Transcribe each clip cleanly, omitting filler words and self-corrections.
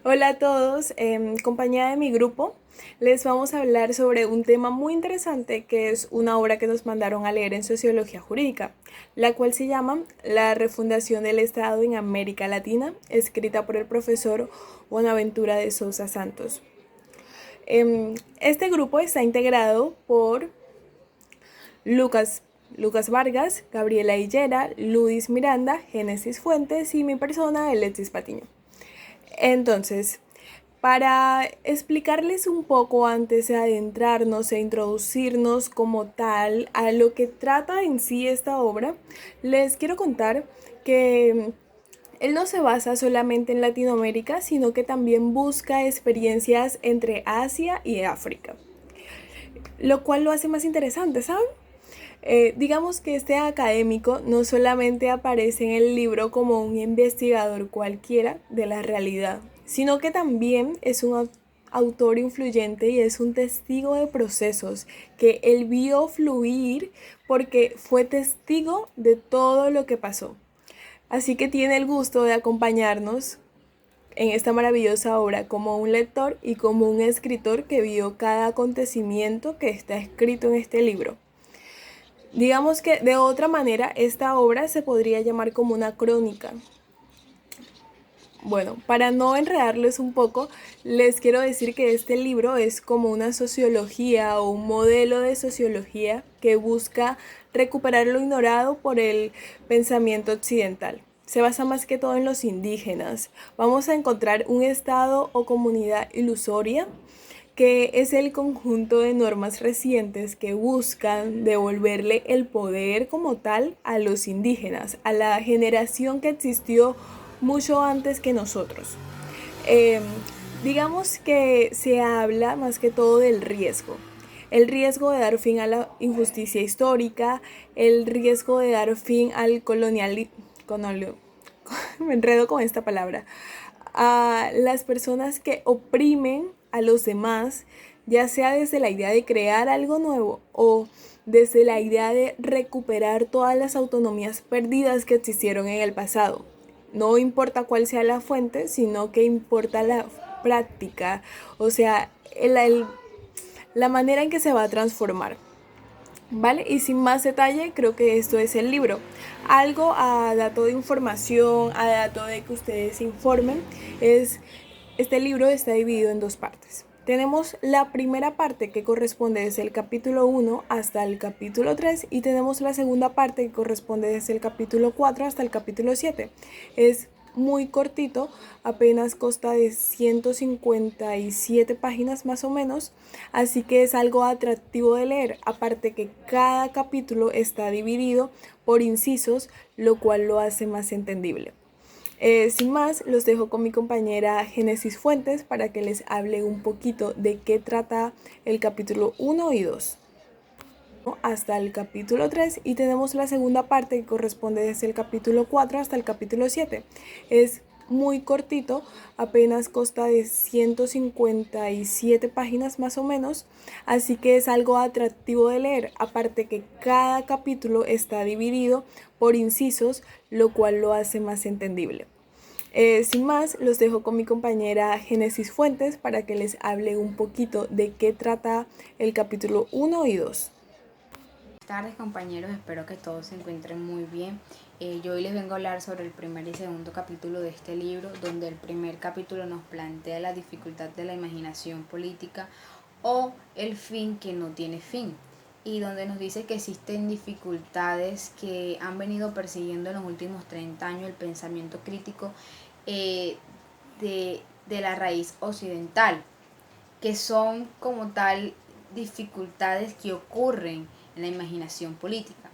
Hola a todos, en compañía de mi grupo les vamos a hablar sobre un tema muy interesante que es una obra que nos mandaron a leer en Sociología Jurídica, la cual se llama La refundación del Estado en América Latina, escrita por el profesor Bonaventura de Sousa Santos. Este grupo está integrado por Lucas, Lucas Vargas, Gabriela Hillera, Luis Miranda, Génesis Fuentes y mi persona, Alexis Patiño. Entonces, para explicarles un poco antes de adentrarnos e introducirnos como tal a lo que trata en sí esta obra, les quiero contar que él no se basa solamente en Latinoamérica, sino que también busca experiencias entre Asia y África, lo cual lo hace más interesante, ¿saben? Digamos que este académico no solamente aparece en el libro como un investigador cualquiera de la realidad, sino que también es un autor influyente y es un testigo de procesos que él vio fluir porque fue testigo de todo lo que pasó. Así que tiene el gusto de acompañarnos en esta maravillosa obra como un lector y como un escritor que vio cada acontecimiento que está escrito en este libro. Digamos que de otra manera esta obra se podría llamar como una crónica. Bueno, para no enredarles un poco, les quiero decir que este libro es como una sociología o un modelo de sociología que busca recuperar lo ignorado por el pensamiento occidental. Se basa más que todo en los indígenas. Vamos a encontrar un estado o comunidad ilusoria que es el conjunto de normas recientes que buscan devolverle el poder como tal a los indígenas, a la generación que existió mucho antes que nosotros. Eh, digamos que se habla más que todo del riesgo. El riesgo de dar fin a la injusticia histórica, el riesgo de dar fin al colonialismo, me enredo con esta palabra, a las personas que oprimen a los demás, ya sea desde la idea de crear algo nuevo o desde la idea de recuperar todas las autonomías perdidas que existieron en el pasado. No importa cuál sea la fuente, sino que importa la práctica, o sea, la manera en que se va a transformar. ¿Vale? Y sin más detalle, creo que esto es el libro. Algo a dato de información, a dato de que ustedes se informen, es este libro está dividido en dos partes. Tenemos la primera parte que corresponde desde el capítulo 1 hasta el capítulo 3 y tenemos la segunda parte que corresponde desde el capítulo 4 hasta el capítulo 7. Es muy cortito, apenas consta de 157 páginas más o menos, así que es algo atractivo de leer, aparte que cada capítulo está dividido por incisos, lo cual lo hace más entendible. Sin más, los dejo con mi compañera Génesis Fuentes para que les hable un poquito de qué trata el capítulo 1 y 2 hasta el capítulo 3 y tenemos la segunda parte que corresponde desde el capítulo 4 hasta el capítulo 7. Es muy cortito, apenas consta de 157 páginas más o menos, así que es algo atractivo de leer, aparte que cada capítulo está dividido por incisos, lo cual lo hace más entendible. Sin más, los dejo con mi compañera Génesis Fuentes para que les hable un poquito de qué trata el capítulo 1 y 2. Buenas tardes compañeros, espero que todos se encuentren muy bien. Yo hoy les vengo a hablar sobre el primer y segundo capítulo de este libro, donde el primer capítulo nos plantea la dificultad de la imaginación política o el fin que no tiene fin, y donde nos dice que existen dificultades que han venido persiguiendo en los últimos 30 años el pensamiento crítico eh, de la raíz occidental, que son como tal dificultades que ocurren en la imaginación política.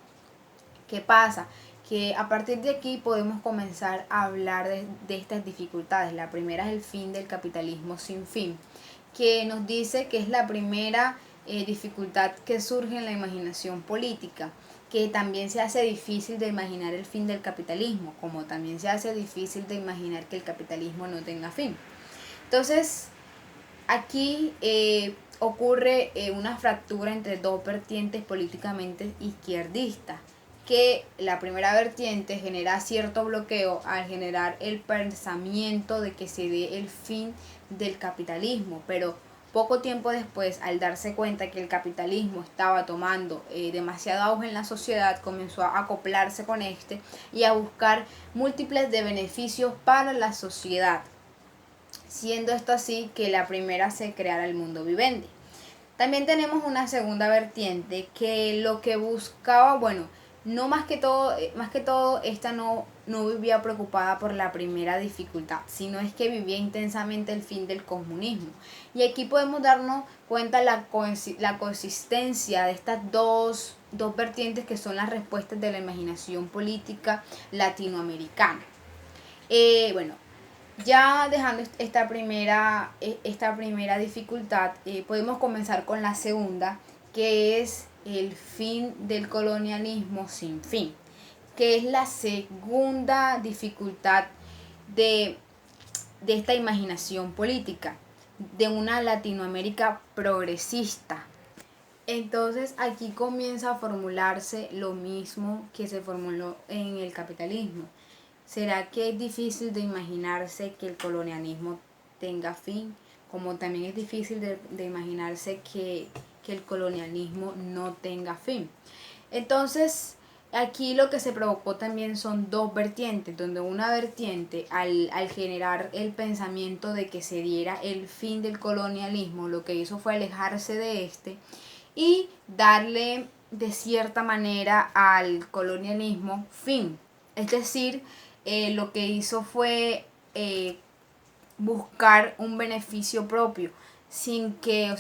¿Qué pasa? Que a partir de aquí podemos comenzar a hablar de estas dificultades. La primera es el fin del capitalismo sin fin, que nos dice que es la primera dificultad que surge en la imaginación política, que también se hace difícil de imaginar el fin del capitalismo, como también se hace difícil de imaginar que el capitalismo no tenga fin. Entonces, aquí ocurre una fractura entre dos vertientes políticamente izquierdistas, que la primera vertiente genera cierto bloqueo al generar el pensamiento de que se dé el fin del capitalismo, pero poco tiempo después, al darse cuenta que el capitalismo estaba tomando demasiado auge en la sociedad, comenzó a acoplarse con este y a buscar múltiples de beneficios para la sociedad, siendo esto así que la primera se creara el mundo vivendi. También tenemos una segunda vertiente que lo que buscaba, bueno, no más que todo, esta no vivía preocupada por la primera dificultad, sino es que vivía intensamente el fin del comunismo. Y aquí podemos darnos cuenta la consistencia de estas dos vertientes que son las respuestas de la imaginación política latinoamericana. Bueno, ya dejando esta primera dificultad, podemos comenzar con la segunda, que es el fin del colonialismo sin fin, que es la segunda dificultad de esta imaginación política, de una Latinoamérica progresista. Entonces aquí comienza a formularse lo mismo que se formuló en el capitalismo. ¿Será que es difícil de imaginarse que el colonialismo tenga fin? Como también es difícil de imaginarse que el colonialismo no tenga fin. Entonces, aquí lo que se provocó también son dos vertientes, donde una vertiente al generar el pensamiento de que se diera el fin del colonialismo, lo que hizo fue alejarse de este y darle de cierta manera al colonialismo fin. Es decir, lo que hizo fue buscar un beneficio propio sin que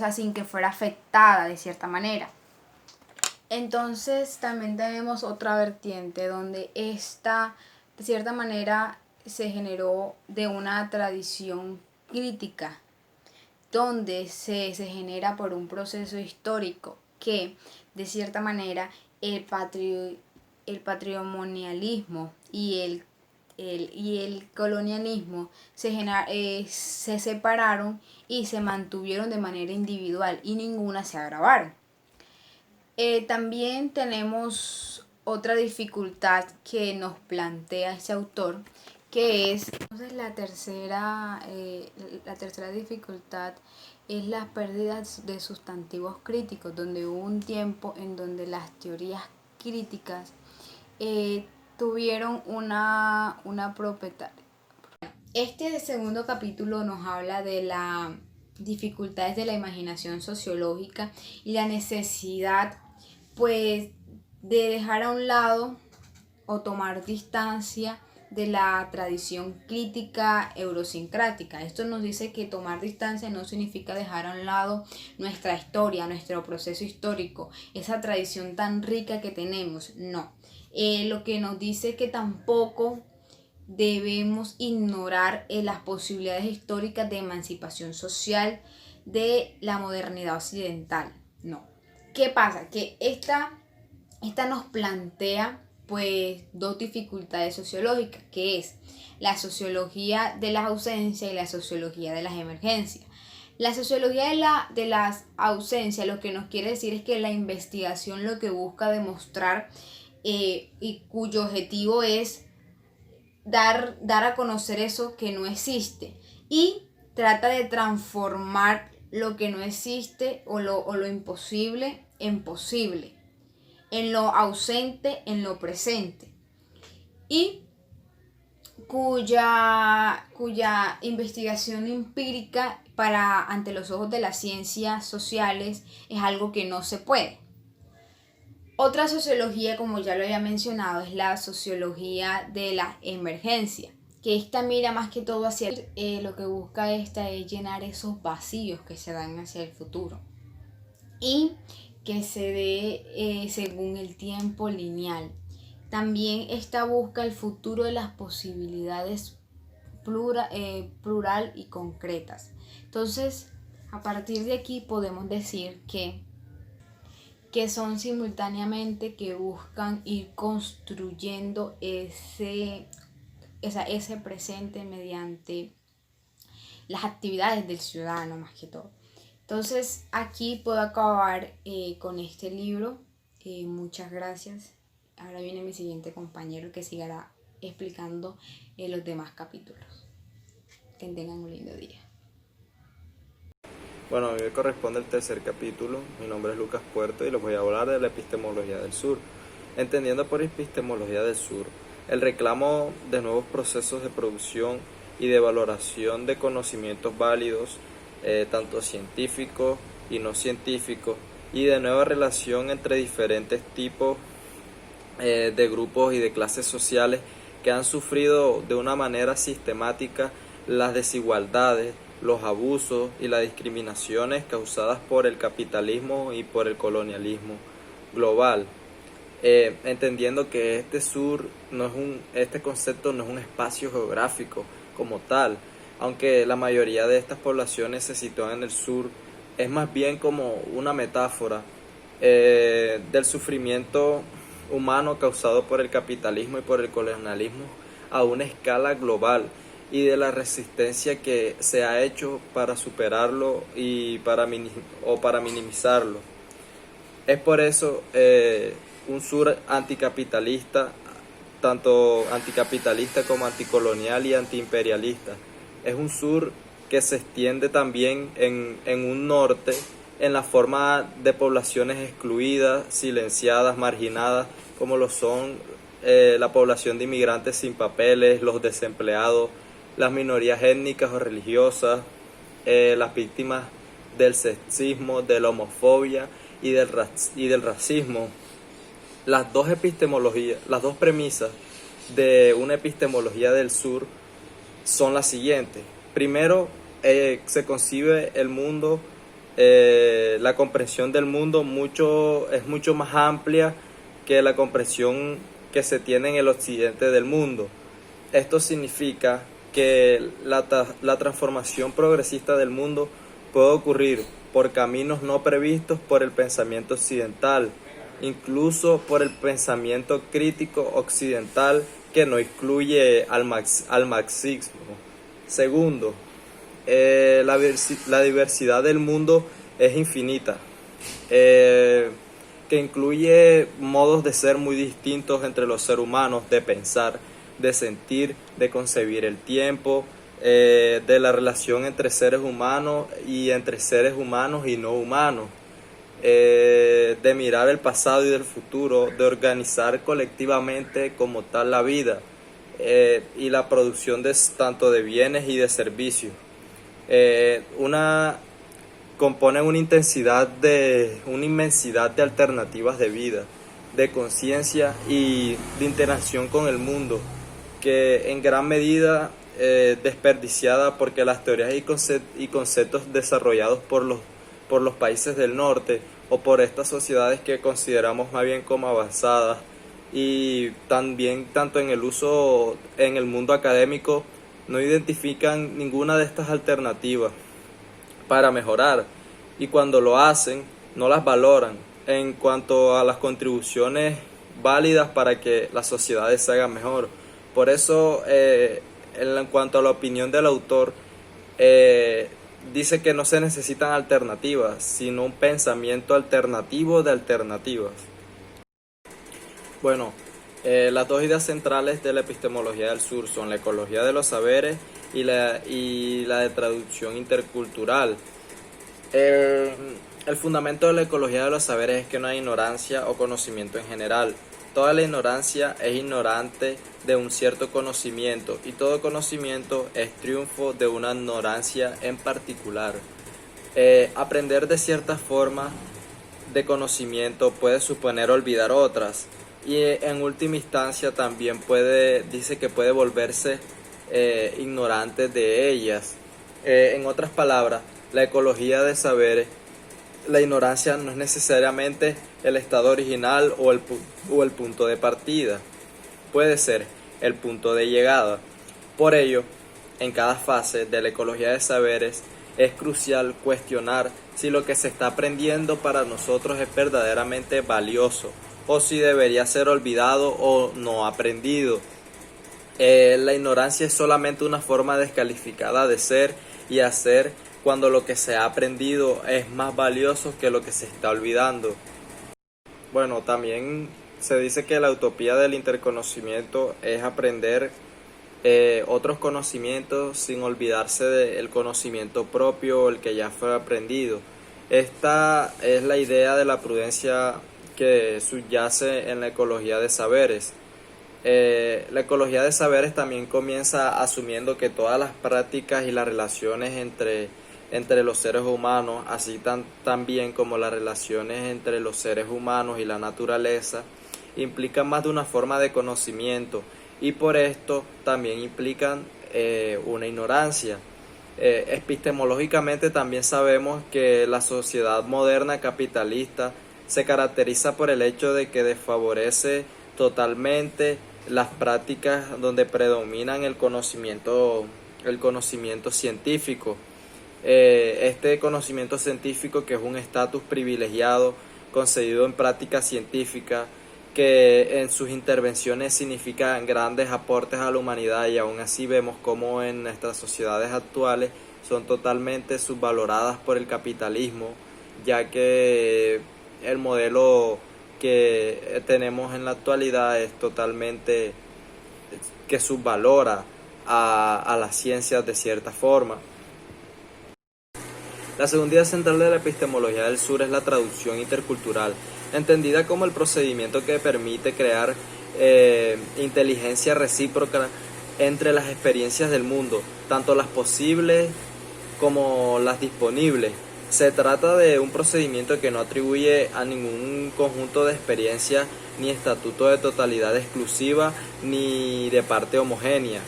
fuera afectada de cierta manera. Entonces también tenemos otra vertiente donde esta de cierta manera se generó de una tradición crítica, donde se genera por un proceso histórico que de cierta manera el patrimonialismo y el colonialismo se separaron y se mantuvieron de manera individual y ninguna se agravaron. También tenemos otra dificultad que nos plantea este autor, que es entonces la tercera dificultad es las pérdidas de sustantivos críticos, donde hubo un tiempo en donde las teorías críticas tuvieron una propiedad. Este segundo capítulo nos habla de las dificultades de la imaginación sociológica y la necesidad pues de dejar a un lado o tomar distancia de la tradición crítica eurosincrática. Esto nos dice que tomar distancia no significa dejar a un lado nuestra historia, nuestro proceso histórico, esa tradición tan rica que tenemos. No. Lo que nos dice es que tampoco debemos ignorar las posibilidades históricas de emancipación social de la modernidad occidental. No. ¿Qué pasa? Que esta nos plantea pues dos dificultades sociológicas, que es la sociología de las ausencias y la sociología de las emergencias. La sociología de las ausencias lo que nos quiere decir es que la investigación lo que busca demostrar y cuyo objetivo es dar a conocer eso que no existe y trata de transformar lo que no existe o lo imposible en posible, en lo ausente en lo presente, y cuya investigación empírica ante los ojos de las ciencias sociales es algo que no se puede. Otra sociología, como ya lo había mencionado, es la sociología de la emergencia, que esta mira más que todo hacia lo que busca esta es llenar esos vacíos que se dan hacia el futuro y que se dé según el tiempo lineal. También esta busca el futuro de las posibilidades plural y concretas. Entonces, a partir de aquí podemos decir que son simultáneamente que buscan ir construyendo ese presente mediante las actividades del ciudadano más que todo. Entonces aquí puedo acabar con este libro. Muchas gracias. Ahora viene mi siguiente compañero que seguirá explicando los demás capítulos. Que tengan un lindo día. Bueno, a mí me corresponde el tercer capítulo. Mi nombre es Lucas Puerto y les voy a hablar de la epistemología del sur. Entendiendo por epistemología del sur el reclamo de nuevos procesos de producción y de valoración de conocimientos válidos, tanto científicos y no científicos, y de nueva relación entre diferentes tipos de grupos y de clases sociales que han sufrido de una manera sistemática las desigualdades, los abusos y las discriminaciones causadas por el capitalismo y por el colonialismo global. Entendiendo que este concepto no es un espacio geográfico como tal, aunque la mayoría de estas poblaciones se sitúan en el sur, es más bien como una metáfora del sufrimiento humano causado por el capitalismo y por el colonialismo a una escala global, y de la resistencia que se ha hecho para superarlo y para minimizarlo. Es por eso un sur anticapitalista, tanto anticapitalista como anticolonial y antiimperialista. Es un sur que se extiende también en un norte en la forma de poblaciones excluidas, silenciadas, marginadas, como lo son la población de inmigrantes sin papeles, los desempleados, las minorías étnicas o religiosas, las víctimas del sexismo, de la homofobia y del racismo. Las dos premisas de una epistemología del sur son las siguientes. Primero, se concibe el mundo, la comprensión del mundo es mucho más amplia que la comprensión que se tiene en el occidente del mundo. Esto significa que la transformación progresista del mundo puede ocurrir por caminos no previstos por el pensamiento occidental, incluso por el pensamiento crítico occidental que no excluye al marxismo. Segundo, la diversidad del mundo es infinita, que incluye modos de ser muy distintos entre los seres humanos, de pensar, de sentir, de concebir el tiempo, de la relación entre seres humanos y entre seres humanos y no humanos, de mirar el pasado y el futuro, de organizar colectivamente como tal la vida, y la producción tanto de bienes y de servicios. Componen una inmensidad de alternativas de vida, de conciencia y de interacción con el mundo, que en gran medida desperdiciada porque las teorías y conceptos desarrollados por los países del norte o por estas sociedades que consideramos más bien como avanzadas, y también tanto en el uso en el mundo académico, no identifican ninguna de estas alternativas para mejorar, y cuando lo hacen no las valoran en cuanto a las contribuciones válidas para que las sociedades se hagan mejor. Por eso, en cuanto a la opinión del autor, dice que no se necesitan alternativas, sino un pensamiento alternativo de alternativas. Bueno, las dos ideas centrales de la epistemología del sur son la ecología de los saberes y la de traducción intercultural. El fundamento de la ecología de los saberes es que no hay ignorancia o conocimiento en general. Toda la ignorancia es ignorante de un cierto conocimiento, y todo conocimiento es triunfo de una ignorancia en particular. Aprender de ciertas formas de conocimiento puede suponer olvidar otras, y en última instancia también dice que puede volverse ignorante de ellas. En otras palabras, la ecología de saberes, la ignorancia no es necesariamente el estado original o el punto de partida, puede ser el punto de llegada. Por ello, en cada fase de la ecología de saberes es crucial cuestionar si lo que se está aprendiendo para nosotros es verdaderamente valioso, o si debería ser olvidado o no aprendido. La ignorancia es solamente una forma descalificada de ser y hacer cuando lo que se ha aprendido es más valioso que lo que se está olvidando. Bueno, también se dice que la utopía del interconocimiento es aprender otros conocimientos sin olvidarse del conocimiento propio, el que ya fue aprendido. Esta es la idea de la prudencia que subyace en la ecología de saberes. La ecología de saberes también comienza asumiendo que todas las prácticas y las relaciones entre los seres humanos, así también como las relaciones entre los seres humanos y la naturaleza, implican más de una forma de conocimiento y por esto también implican una ignorancia. Epistemológicamente también sabemos que la sociedad moderna capitalista se caracteriza por el hecho de que desfavorece totalmente las prácticas donde predominan el conocimiento científico. Este conocimiento científico, que es un estatus privilegiado concedido en práctica científica, que en sus intervenciones significan grandes aportes a la humanidad, y aún así vemos cómo en nuestras sociedades actuales son totalmente subvaloradas por el capitalismo, ya que el modelo que tenemos en la actualidad es totalmente que subvalora a las ciencias de cierta forma. La segunda idea central de la epistemología del sur es la traducción intercultural, entendida como el procedimiento que permite crear inteligencia recíproca entre las experiencias del mundo, tanto las posibles como las disponibles. Se trata de un procedimiento que no atribuye a ningún conjunto de experiencias ni estatuto de totalidad exclusiva ni de parte homogénea.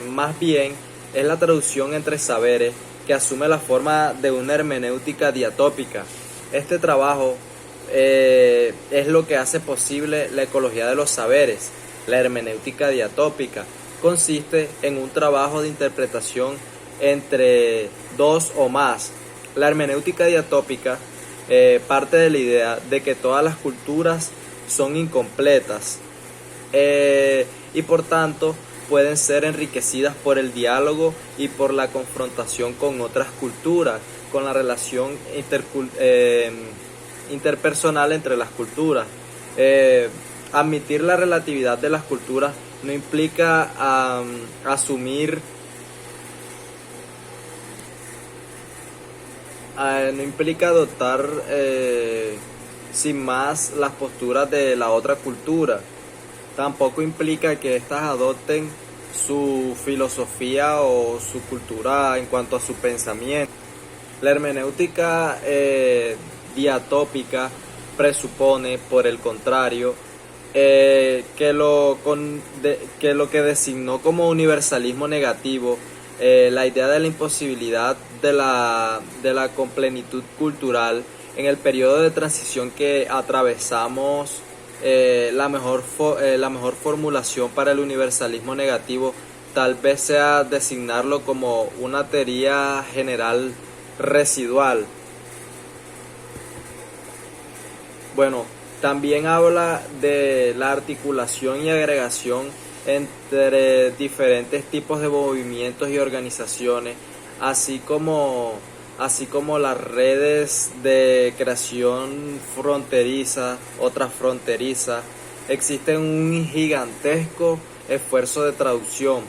Más bien es la traducción entre saberes que asume la forma de una hermenéutica diatópica. Este trabajo es lo que hace posible la ecología de los saberes. La hermenéutica diatópica consiste en un trabajo de interpretación entre dos o más. La hermenéutica diatópica parte de la idea de que todas las culturas son incompletas y por tanto pueden ser enriquecidas por el diálogo y por la confrontación con otras culturas, con la relación interpersonal entre las culturas. Admitir la relatividad de las culturas no implica asumir no implica adoptar sin más las posturas de la otra cultura. Tampoco implica que éstas adopten su filosofía o su cultura en cuanto a su pensamiento. La hermenéutica diatópica presupone, por el contrario, que lo que designó como universalismo negativo, la idea de la imposibilidad de la completitud cultural en el periodo de transición que atravesamos. La mejor formulación para el universalismo negativo tal vez sea designarlo como una teoría general residual. Bueno, también habla de la articulación y agregación entre diferentes tipos de movimientos y organizaciones, así como las redes de creación fronteriza o transfronteriza. Existe un gigantesco esfuerzo de traducción.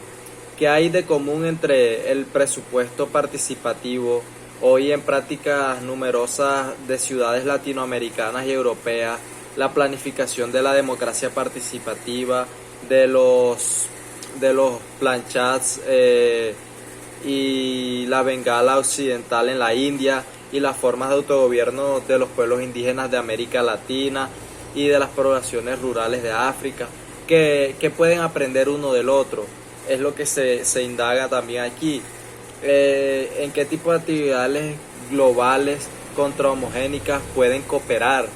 ¿Qué hay de común entre el presupuesto participativo, hoy en prácticas numerosas de ciudades latinoamericanas y europeas, la planificación de la democracia participativa, de los planchats y la Bengala occidental en la India, y las formas de autogobierno de los pueblos indígenas de América Latina y de las poblaciones rurales de África? ¿Qué pueden aprender uno del otro? Es lo que se indaga también aquí. ¿En qué tipo de actividades globales contrahomogénicas pueden cooperar?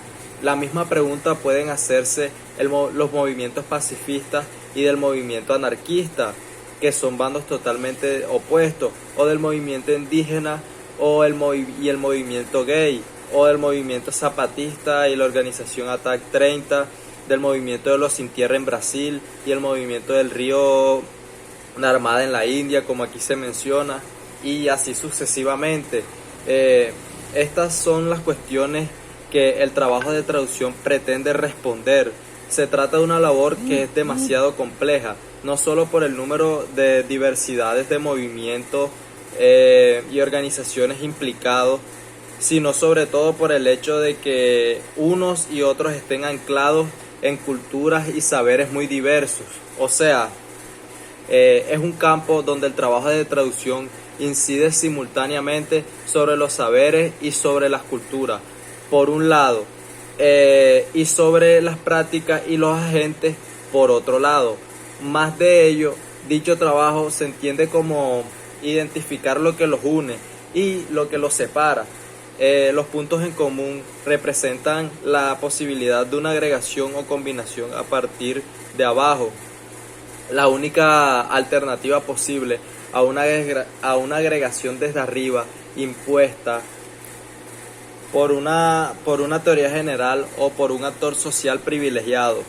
La misma pregunta pueden hacerse los movimientos pacifistas y del movimiento anarquista, que son bandos totalmente opuestos, o del movimiento indígena y el movimiento gay, o del movimiento zapatista y la organización ATAC 30, del movimiento de los Sin Tierra en Brasil y el movimiento del Río Narmada en la India, como aquí se menciona, y así sucesivamente. Estas son las cuestiones que el trabajo de traducción pretende responder. Se trata de una labor que es demasiado compleja, no solo por el número de diversidades de movimientos y organizaciones implicados, sino sobre todo por el hecho de que unos y otros estén anclados en culturas y saberes muy diversos. O sea, es un campo donde el trabajo de traducción incide simultáneamente sobre los saberes y sobre las culturas, por un lado, y sobre las prácticas y los agentes, por otro lado. Más de ello, dicho trabajo se entiende como identificar lo que los une y lo que los separa. Los puntos en común representan la posibilidad de una agregación o combinación a partir de abajo. La única alternativa posible a una agregación desde arriba impuesta por una teoría general o por un actor social privilegiado.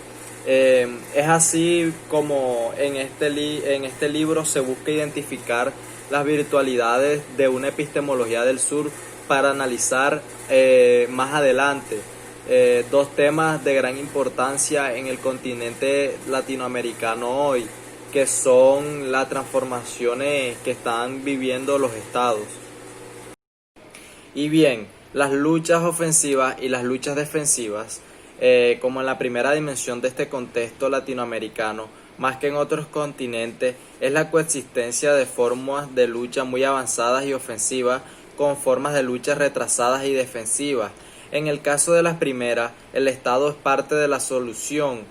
Es así como en este libro se busca identificar las virtualidades de una epistemología del sur para analizar más adelante dos temas de gran importancia en el continente latinoamericano hoy, que son las transformaciones que están viviendo los estados. Y bien, las luchas ofensivas y las luchas defensivas, como en la primera dimensión de este contexto latinoamericano, más que en otros continentes, es la coexistencia de formas de lucha muy avanzadas y ofensivas con formas de lucha retrasadas y defensivas. En el caso de las primeras, el Estado es parte de la solución.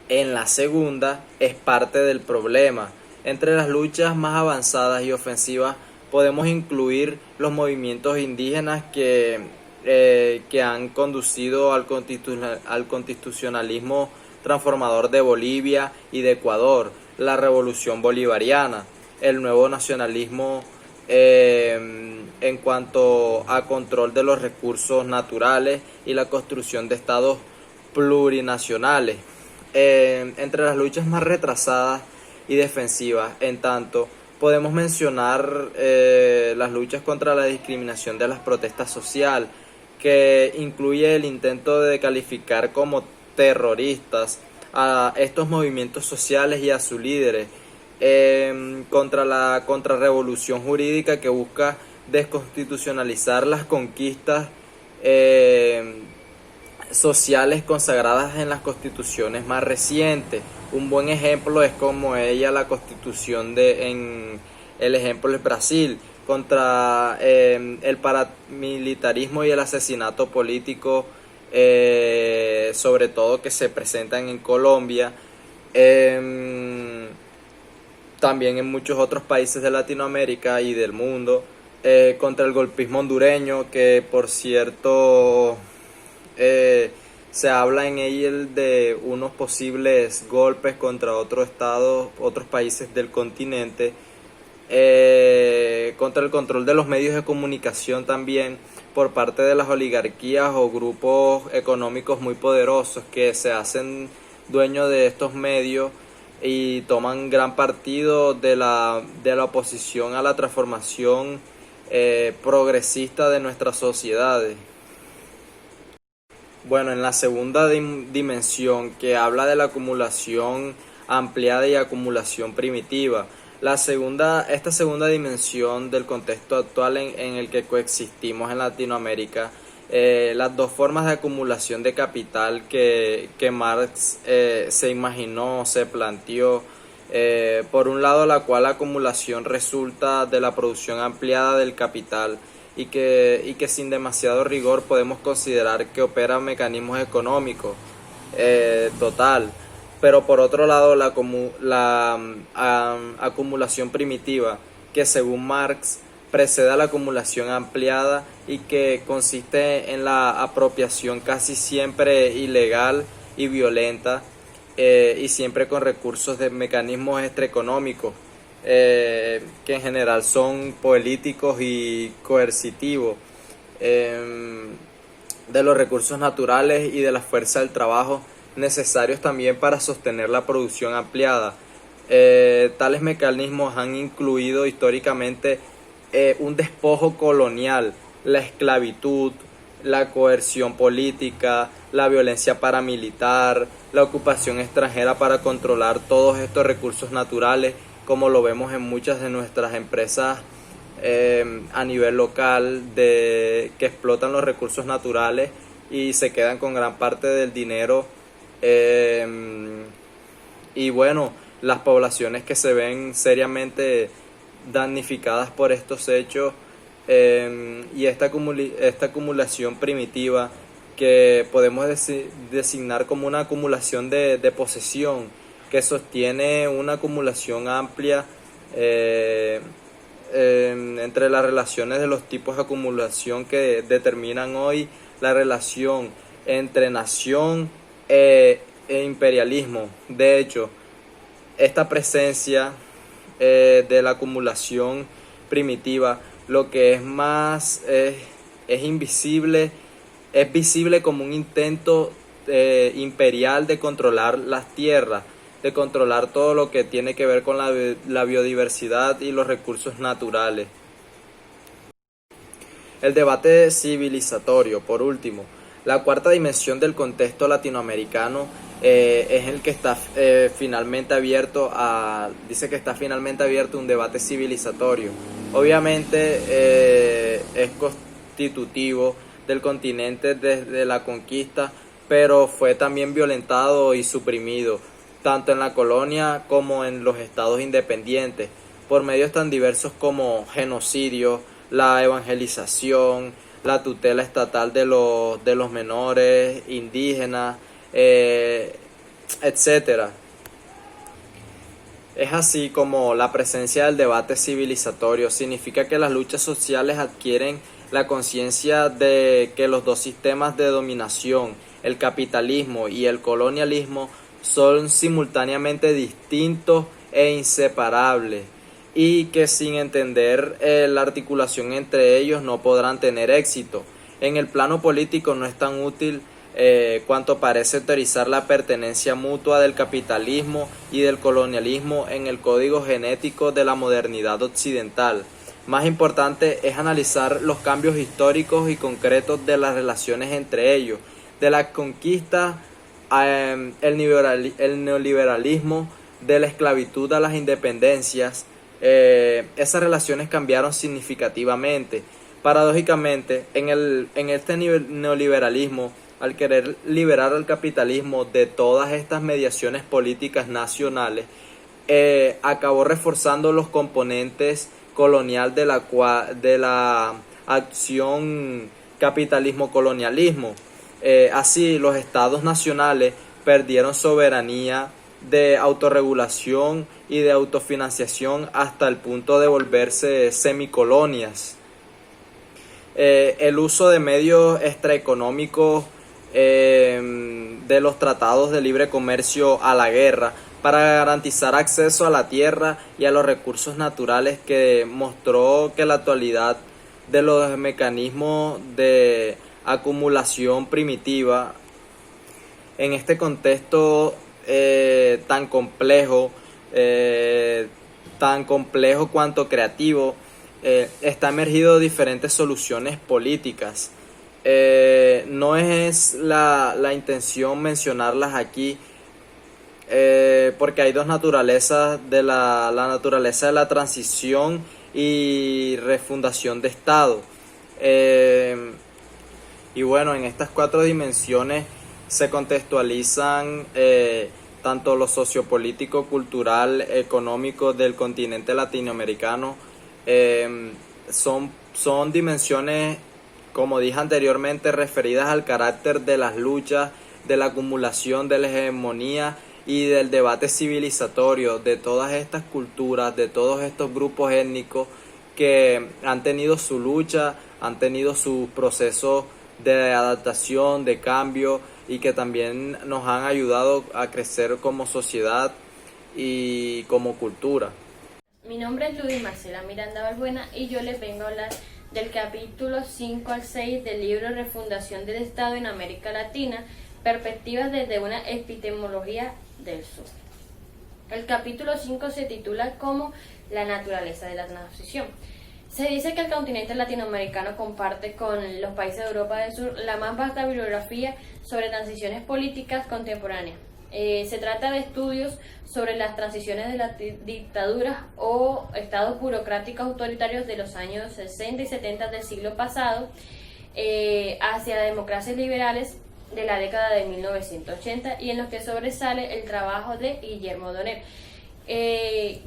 En la segunda, es parte del problema. Entre las luchas más avanzadas y ofensivas podemos incluir los movimientos indígenas que han conducido al constitucionalismo transformador de Bolivia y de Ecuador, la revolución bolivariana, el nuevo nacionalismo en cuanto a control de los recursos naturales y la construcción de estados plurinacionales. Entre las luchas más retrasadas y defensivas, en tanto, podemos mencionar las luchas contra la discriminación de las protestas sociales, que incluye el intento de calificar como terroristas a estos movimientos sociales y a sus líderes, contra la contrarrevolución jurídica que busca desconstitucionalizar las conquistas sociales consagradas en las constituciones más recientes. Un buen ejemplo es como la constitución en el ejemplo es Brasil, contra el paramilitarismo y el asesinato político, sobre todo que se presentan en Colombia, también en muchos otros países de Latinoamérica y del mundo, contra el golpismo hondureño, que por cierto se habla en él de unos posibles golpes contra otros estados, otros países del continente, contra el control de los medios de comunicación también por parte de las oligarquías o grupos económicos muy poderosos que se hacen dueños de estos medios y toman gran partido de la oposición a la transformación progresista de nuestras sociedades. Bueno, en la segunda dimensión, que habla de la acumulación ampliada y acumulación primitiva, esta segunda dimensión del contexto actual en el que coexistimos en Latinoamérica, las dos formas de acumulación de capital que Marx se imaginó, se planteó, por un lado, la cual acumulación resulta de la producción ampliada del capital y que sin demasiado rigor podemos considerar que operan mecanismos económicos total. Pero por otro lado, la acumulación primitiva, que según Marx precede a la acumulación ampliada y que consiste en la apropiación casi siempre ilegal y violenta, y siempre con recursos de mecanismos extraeconómicos, que en general son políticos y coercitivos, de los recursos naturales y de la fuerza del trabajo necesarios también para sostener la producción ampliada. Tales mecanismos han incluido históricamente un despojo colonial, la esclavitud, la coerción política, la violencia paramilitar, la ocupación extranjera para controlar todos estos recursos naturales, como lo vemos en muchas de nuestras empresas a nivel local que explotan los recursos naturales y se quedan con gran parte del dinero. Y bueno, las poblaciones que se ven seriamente damnificadas por estos hechos, y esta acumulación primitiva que podemos designar como una acumulación de posesión que sostiene una acumulación amplia entre las relaciones de los tipos de acumulación que determinan hoy la relación entre nación e imperialismo. De hecho, esta presencia de la acumulación primitiva, lo que es más es invisible, es visible como un intento imperial de controlar las tierras, de controlar todo lo que tiene que ver con la biodiversidad y los recursos naturales. El debate civilizatorio, por último. La cuarta dimensión del contexto latinoamericano es el que está finalmente abierto dice que está finalmente abierto un debate civilizatorio. Obviamente es constitutivo del continente desde la conquista, pero fue también violentado y suprimido, tanto en la colonia como en los estados independientes, por medios tan diversos como genocidio, la evangelización, la tutela estatal de los menores, indígenas, etcétera. Es así como la presencia del debate civilizatorio significa que las luchas sociales adquieren la conciencia de que los dos sistemas de dominación, el capitalismo y el colonialismo, son simultáneamente distintos e inseparables, y que sin entender la articulación entre ellos no podrán tener éxito. En el plano político no es tan útil cuanto parece autorizar la pertenencia mutua del capitalismo y del colonialismo en el código genético de la modernidad occidental. Más importante es analizar los cambios históricos y concretos de las relaciones entre ellos, de la conquista el neoliberalismo, de la esclavitud a las independencias. Esas relaciones cambiaron significativamente. Paradójicamente, en este neoliberalismo, al querer liberar al capitalismo de todas estas mediaciones políticas nacionales, acabó reforzando los componentes colonial de la acción capitalismo-colonialismo. Así, los estados nacionales perdieron soberanía de autorregulación y de autofinanciación hasta el punto de volverse semicolonias. El uso de medios extraeconómicos de los tratados de libre comercio a la guerra para garantizar acceso a la tierra y a los recursos naturales, que mostró que la actualidad de los mecanismos de acumulación primitiva en este contexto tan complejo cuanto creativo, está emergido diferentes soluciones políticas. No es la intención mencionarlas aquí, porque hay dos naturalezas de la naturaleza de la transición y refundación de Estado. Y bueno, en estas cuatro dimensiones se contextualizan tanto lo sociopolítico, cultural, económico del continente latinoamericano. Son dimensiones, como dije anteriormente, referidas al carácter de las luchas, de la acumulación, de la hegemonía y del debate civilizatorio de todas estas culturas, de todos estos grupos étnicos que han tenido su lucha, han tenido su proceso de adaptación, de cambio, y que también nos han ayudado a crecer como sociedad y como cultura. Mi nombre es Ludis Marcela Miranda Balbuena y yo les vengo a hablar del capítulo 5 al 6 del libro Refundación del Estado en América Latina, perspectivas desde una epistemología del sur. El capítulo 5 se titula como La naturaleza de la transición. Se dice que el continente latinoamericano comparte con los países de Europa del Sur la más vasta bibliografía sobre transiciones políticas contemporáneas. Se trata de estudios sobre las transiciones de las dictaduras o estados burocráticos autoritarios de los años 60 y 70 del siglo pasado hacia las democracias liberales de la década de 1980, y en los que sobresale el trabajo de Guillermo O'Donnell.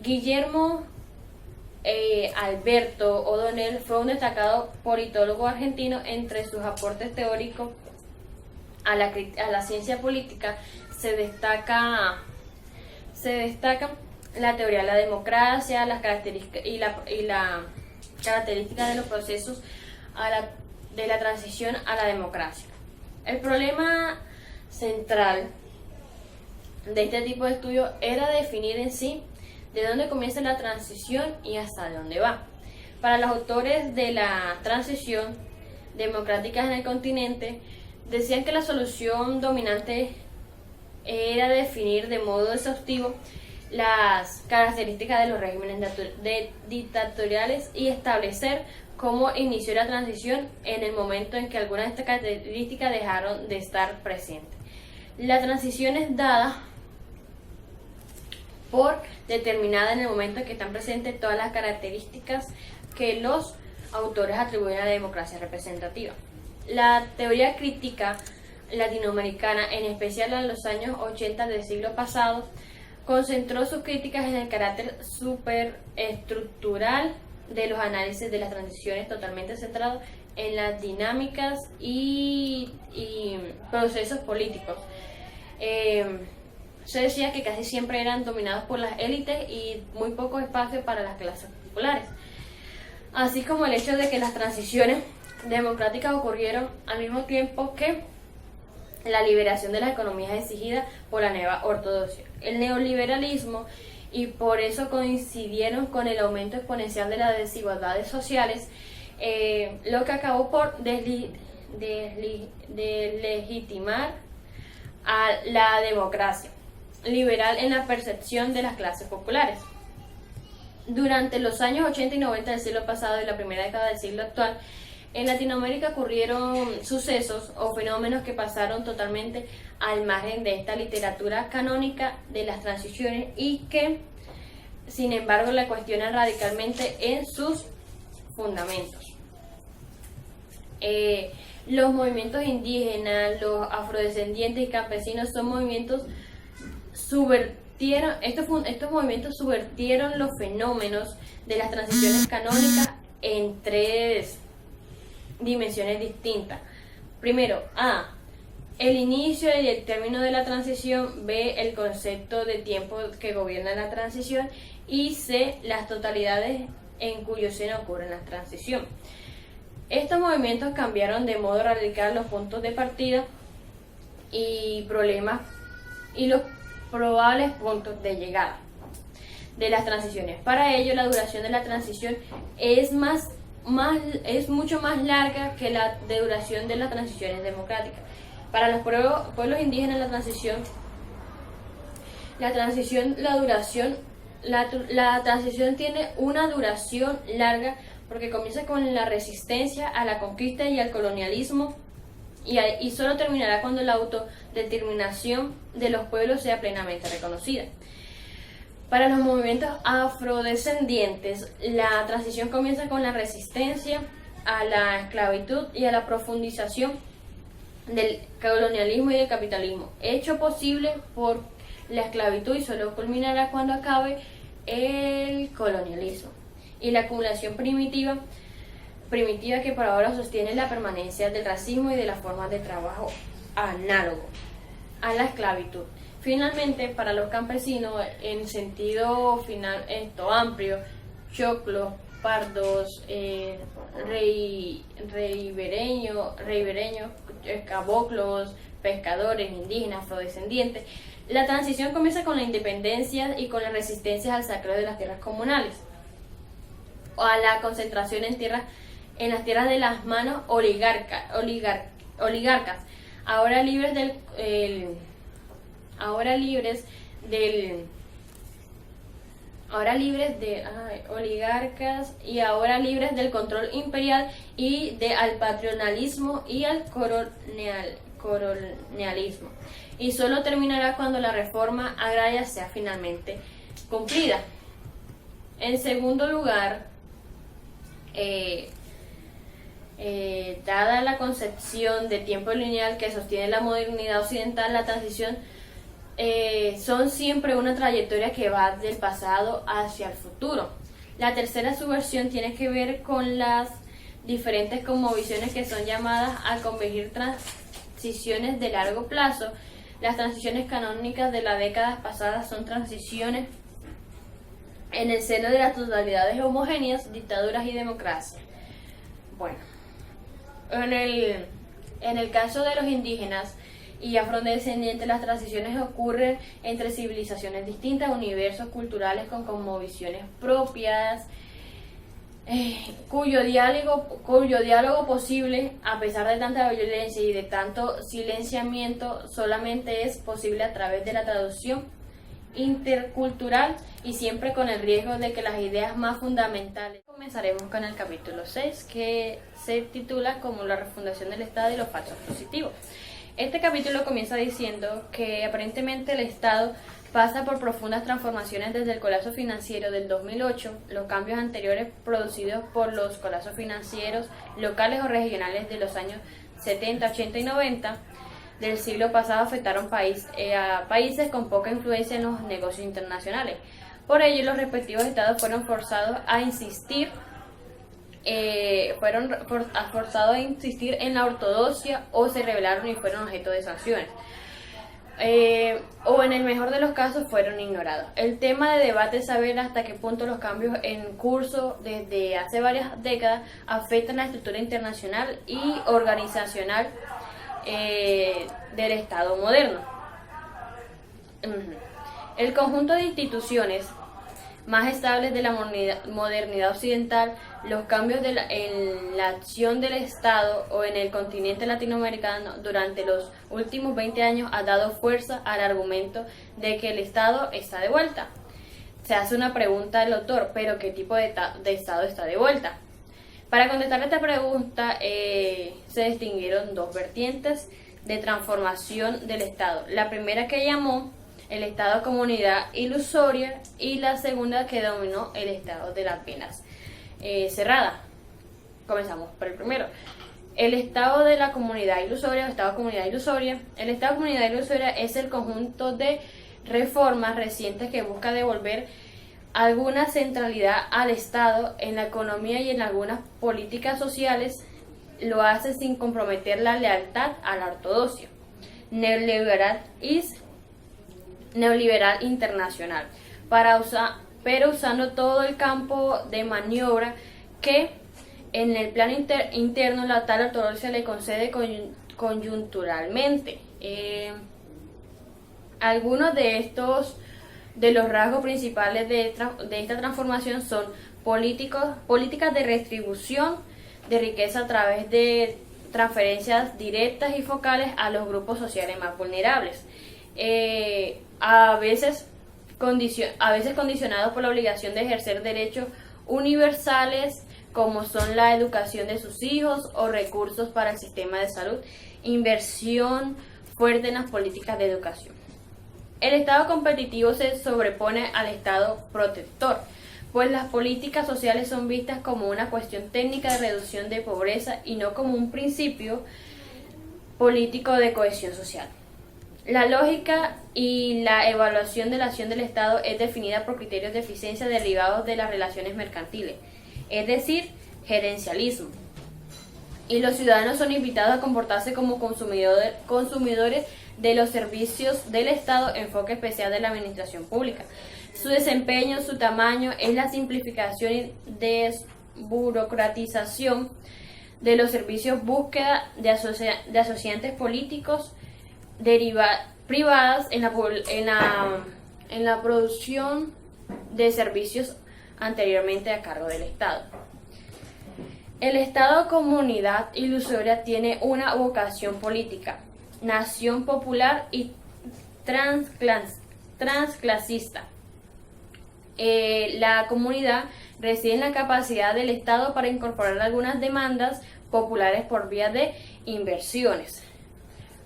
Guillermo Alberto O'Donnell fue un destacado politólogo argentino. Entre sus aportes teóricos a la ciencia política se destaca la teoría de la democracia, las características y la característica de los procesos de la transición a la democracia. El problema central de este tipo de estudio era definir en sí de dónde comienza la transición y hasta dónde va. Para los autores de la transición democrática en el continente, decían que la solución dominante era definir de modo exhaustivo las características de los regímenes dictatoriales y establecer cómo inició la transición en el momento en que algunas de estas características dejaron de estar presentes. La transición es dada por determinada en el momento en que están presentes todas las características que los autores atribuyen a la democracia representativa. La teoría crítica latinoamericana, en especial en los años 80 del siglo pasado, concentró sus críticas en el carácter superestructural de los análisis de las transiciones, totalmente centrado en las dinámicas y procesos políticos. Se decía que casi siempre eran dominados por las élites y muy poco espacio para las clases populares, así como el hecho de que las transiciones democráticas ocurrieron al mismo tiempo que la liberación de las economías exigida por la nueva ortodoxia, el neoliberalismo, y por eso coincidieron con el aumento exponencial de las desigualdades sociales, lo que acabó por deslegitimar a la democracia liberal en la percepción de las clases populares. Durante los años 80 y 90 del siglo pasado y la primera década del siglo actual, en Latinoamérica ocurrieron sucesos o fenómenos que pasaron totalmente al margen de esta literatura canónica de las transiciones y que, sin embargo, la cuestionan radicalmente en sus fundamentos. Los movimientos indígenas, los afrodescendientes y campesinos son movimientos estos movimientos subvertieron los fenómenos de las transiciones canónicas en tres dimensiones distintas. Primero, A, el inicio y el término de la transición. B, el concepto de tiempo que gobierna la transición. Y C, las totalidades en cuyo seno ocurre la transición. Estos movimientos cambiaron de modo radical los puntos de partida y problemas y los probables puntos de llegada de las transiciones. Para ello, la duración de la transición es mucho más larga que la duración de las transiciones democráticas. Para los pueblos indígenas, la transición tiene una duración larga porque comienza con la resistencia a la conquista y al colonialismo y solo terminará cuando la autodeterminación de los pueblos sea plenamente reconocida. Para los movimientos afrodescendientes, la transición comienza con la resistencia a la esclavitud y a la profundización del colonialismo y del capitalismo, hecho posible por la esclavitud, y solo culminará cuando acabe el colonialismo y la acumulación primitiva que por ahora sostiene la permanencia del racismo y de las formas de trabajo análogo a la esclavitud. Finalmente, para los campesinos, en sentido final, amplio, choclos, pardos, reibereños, caboclos, pescadores, indígenas, afrodescendientes, la transición comienza con la independencia y con las resistencias al saqueo de las tierras comunales, o a la concentración en las tierras de las manos oligarcas, ahora libres del ahora libres de oligarcas y ahora libres del control imperial y al patronalismo y al colonialismo. Y solo terminará cuando la reforma agraria sea finalmente cumplida. En segundo lugar, dada la concepción de tiempo lineal que sostiene la modernidad occidental, la transición son siempre una trayectoria que va del pasado hacia el futuro. La tercera subversión tiene que ver con las diferentes cosmovisiones que son llamadas a convergir transiciones de largo plazo. Las transiciones canónicas de las décadas pasadas son transiciones en el seno de las totalidades homogéneas, dictaduras y democracias. Bueno, en el caso de los indígenas y afrodescendientes, las transiciones ocurren entre civilizaciones distintas, universos culturales con cosmovisiones propias, cuyo diálogo posible, a pesar de tanta violencia y de tanto silenciamiento, solamente es posible a través de la traducción intercultural y siempre con el riesgo de que las ideas más fundamentales. Comenzaremos con el capítulo 6, que se titula como la refundación del Estado y los falsos positivos. Este capítulo comienza diciendo que aparentemente el Estado pasa por profundas transformaciones desde el colapso financiero del 2008. Los cambios anteriores producidos por los colapsos financieros locales o regionales de los años 70, 80 y 90 del siglo pasado afectaron a países con poca influencia en los negocios internacionales. Por ello, los respectivos estados fueron forzados a insistir en la ortodoxia o se rebelaron y fueron objeto de sanciones. O en el mejor de los casos fueron ignorados. El tema de debate es saber hasta qué punto los cambios en curso desde hace varias décadas afectan la estructura internacional y organizacional del Estado moderno. El conjunto de instituciones más estables de la modernidad occidental, los cambios en la acción del Estado o en el continente latinoamericano durante los últimos 20 años ha dado fuerza al argumento de que el Estado está de vuelta. Se hace una pregunta del autor, ¿pero qué tipo de Estado está de vuelta? Para contestar esta pregunta se distinguieron dos vertientes de transformación del Estado. La primera que llamó el Estado comunidad ilusoria y la segunda que denominó el Estado de las venas cerradas. Comenzamos por el primero. El Estado de la comunidad ilusoria o Estado comunidad ilusoria. El Estado comunidad ilusoria es el conjunto de reformas recientes que busca devolver alguna centralidad al Estado en la economía y en algunas políticas sociales. Lo hace sin comprometer la lealtad a la ortodoxia neoliberal internacional, pero usando todo el campo de maniobra que en el plano interno la tal ortodoxia le concede coyunturalmente. Algunos de los rasgos principales de esta transformación son políticas de redistribución de riqueza a través de transferencias directas y focales a los grupos sociales más vulnerables, a veces condicionados por la obligación de ejercer derechos universales como son la educación de sus hijos o recursos para el sistema de salud, inversión fuerte en las políticas de educación. El Estado competitivo se sobrepone al Estado protector, pues las políticas sociales son vistas como una cuestión técnica de reducción de pobreza y no como un principio político de cohesión social. La lógica y la evaluación de la acción del Estado es definida por criterios de eficiencia derivados de las relaciones mercantiles, es decir, gerencialismo. Y los ciudadanos son invitados a comportarse como consumidores de los servicios del Estado, enfoque especial de la administración pública. Su desempeño, su tamaño es la simplificación y desburocratización de los servicios, búsqueda de asociantes políticos privadas en la producción de servicios anteriormente a cargo del Estado. El Estado comunidad ilusoria tiene una vocación política, nación popular y transclasista. la comunidad reside en la capacidad del Estado para incorporar algunas demandas populares por vía de inversiones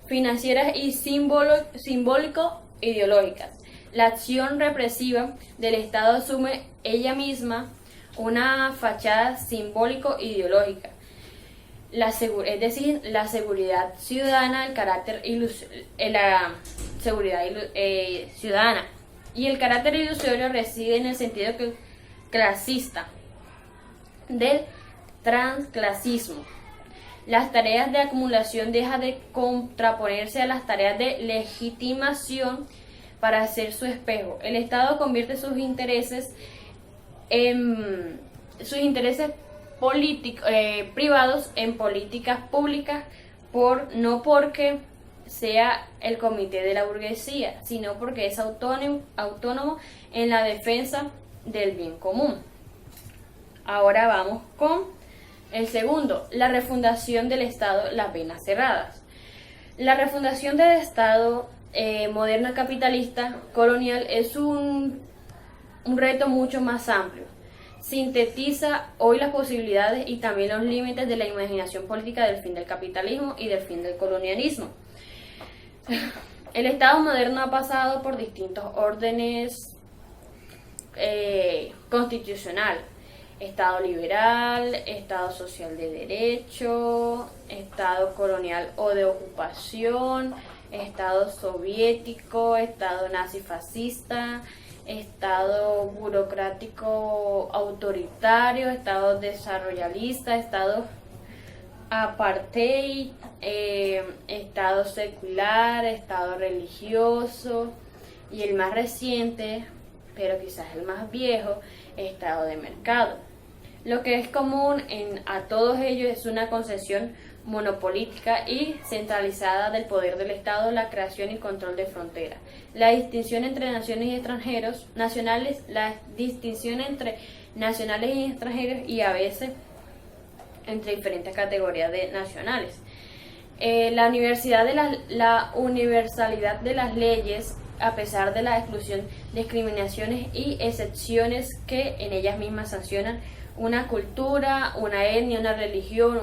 financieras y simbólico-ideológicas. La acción represiva del Estado asume ella misma una fachada simbólico-ideológica, es decir, la seguridad ciudadana, el carácter la seguridad ciudadana, y el carácter ilusorio reside en el sentido clasista del transclasismo. Las tareas de acumulación dejan de contraponerse a las tareas de legitimación para ser su espejo. El Estado convierte sus intereses privados en políticas públicas, no porque sea el comité de la burguesía, sino porque es autónomo en la defensa del bien común. Ahora vamos con el segundo, la refundación del Estado, las venas cerradas. La refundación del Estado moderno capitalista colonial es un reto mucho más amplio. Sintetiza hoy las posibilidades y también los límites de la imaginación política del fin del capitalismo y del fin del colonialismo. El Estado moderno ha pasado por distintos órdenes constitucional: Estado liberal, Estado social de derecho, Estado colonial o de ocupación, Estado soviético, Estado nazifascista, Estado burocrático autoritario, Estado desarrollista, Estado apartheid, Estado secular, Estado religioso y el más reciente, pero quizás el más viejo, Estado de mercado. Lo que es común a todos ellos es una concesión monopolítica y centralizada del poder del Estado, la creación y control de fronteras, la distinción entre nacionales y extranjeros, la distinción entre nacionales y extranjeros y a veces entre diferentes categorías de nacionales. La universalidad de las leyes, a pesar de la exclusión, discriminaciones y excepciones que en ellas mismas sancionan una cultura, una etnia, una religión,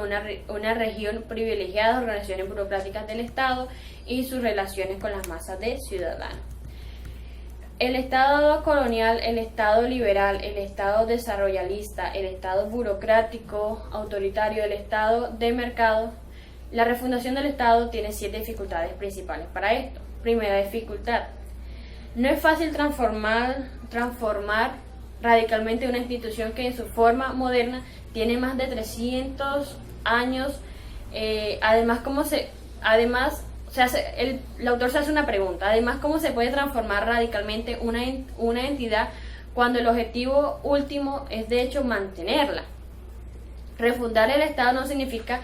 una región privilegiada, organizaciones burocráticas del Estado y sus relaciones con las masas de ciudadanos. El Estado colonial, el Estado liberal, el Estado desarrollista, el Estado burocrático, autoritario, el Estado de mercado. La refundación del Estado tiene 7 dificultades principales para esto. Primera dificultad: no es fácil transformar radicalmente una institución que en su forma moderna tiene más de 300 años. El autor se hace una pregunta. Además, ¿cómo se puede transformar radicalmente una entidad cuando el objetivo último es de hecho mantenerla? Refundar el Estado no significa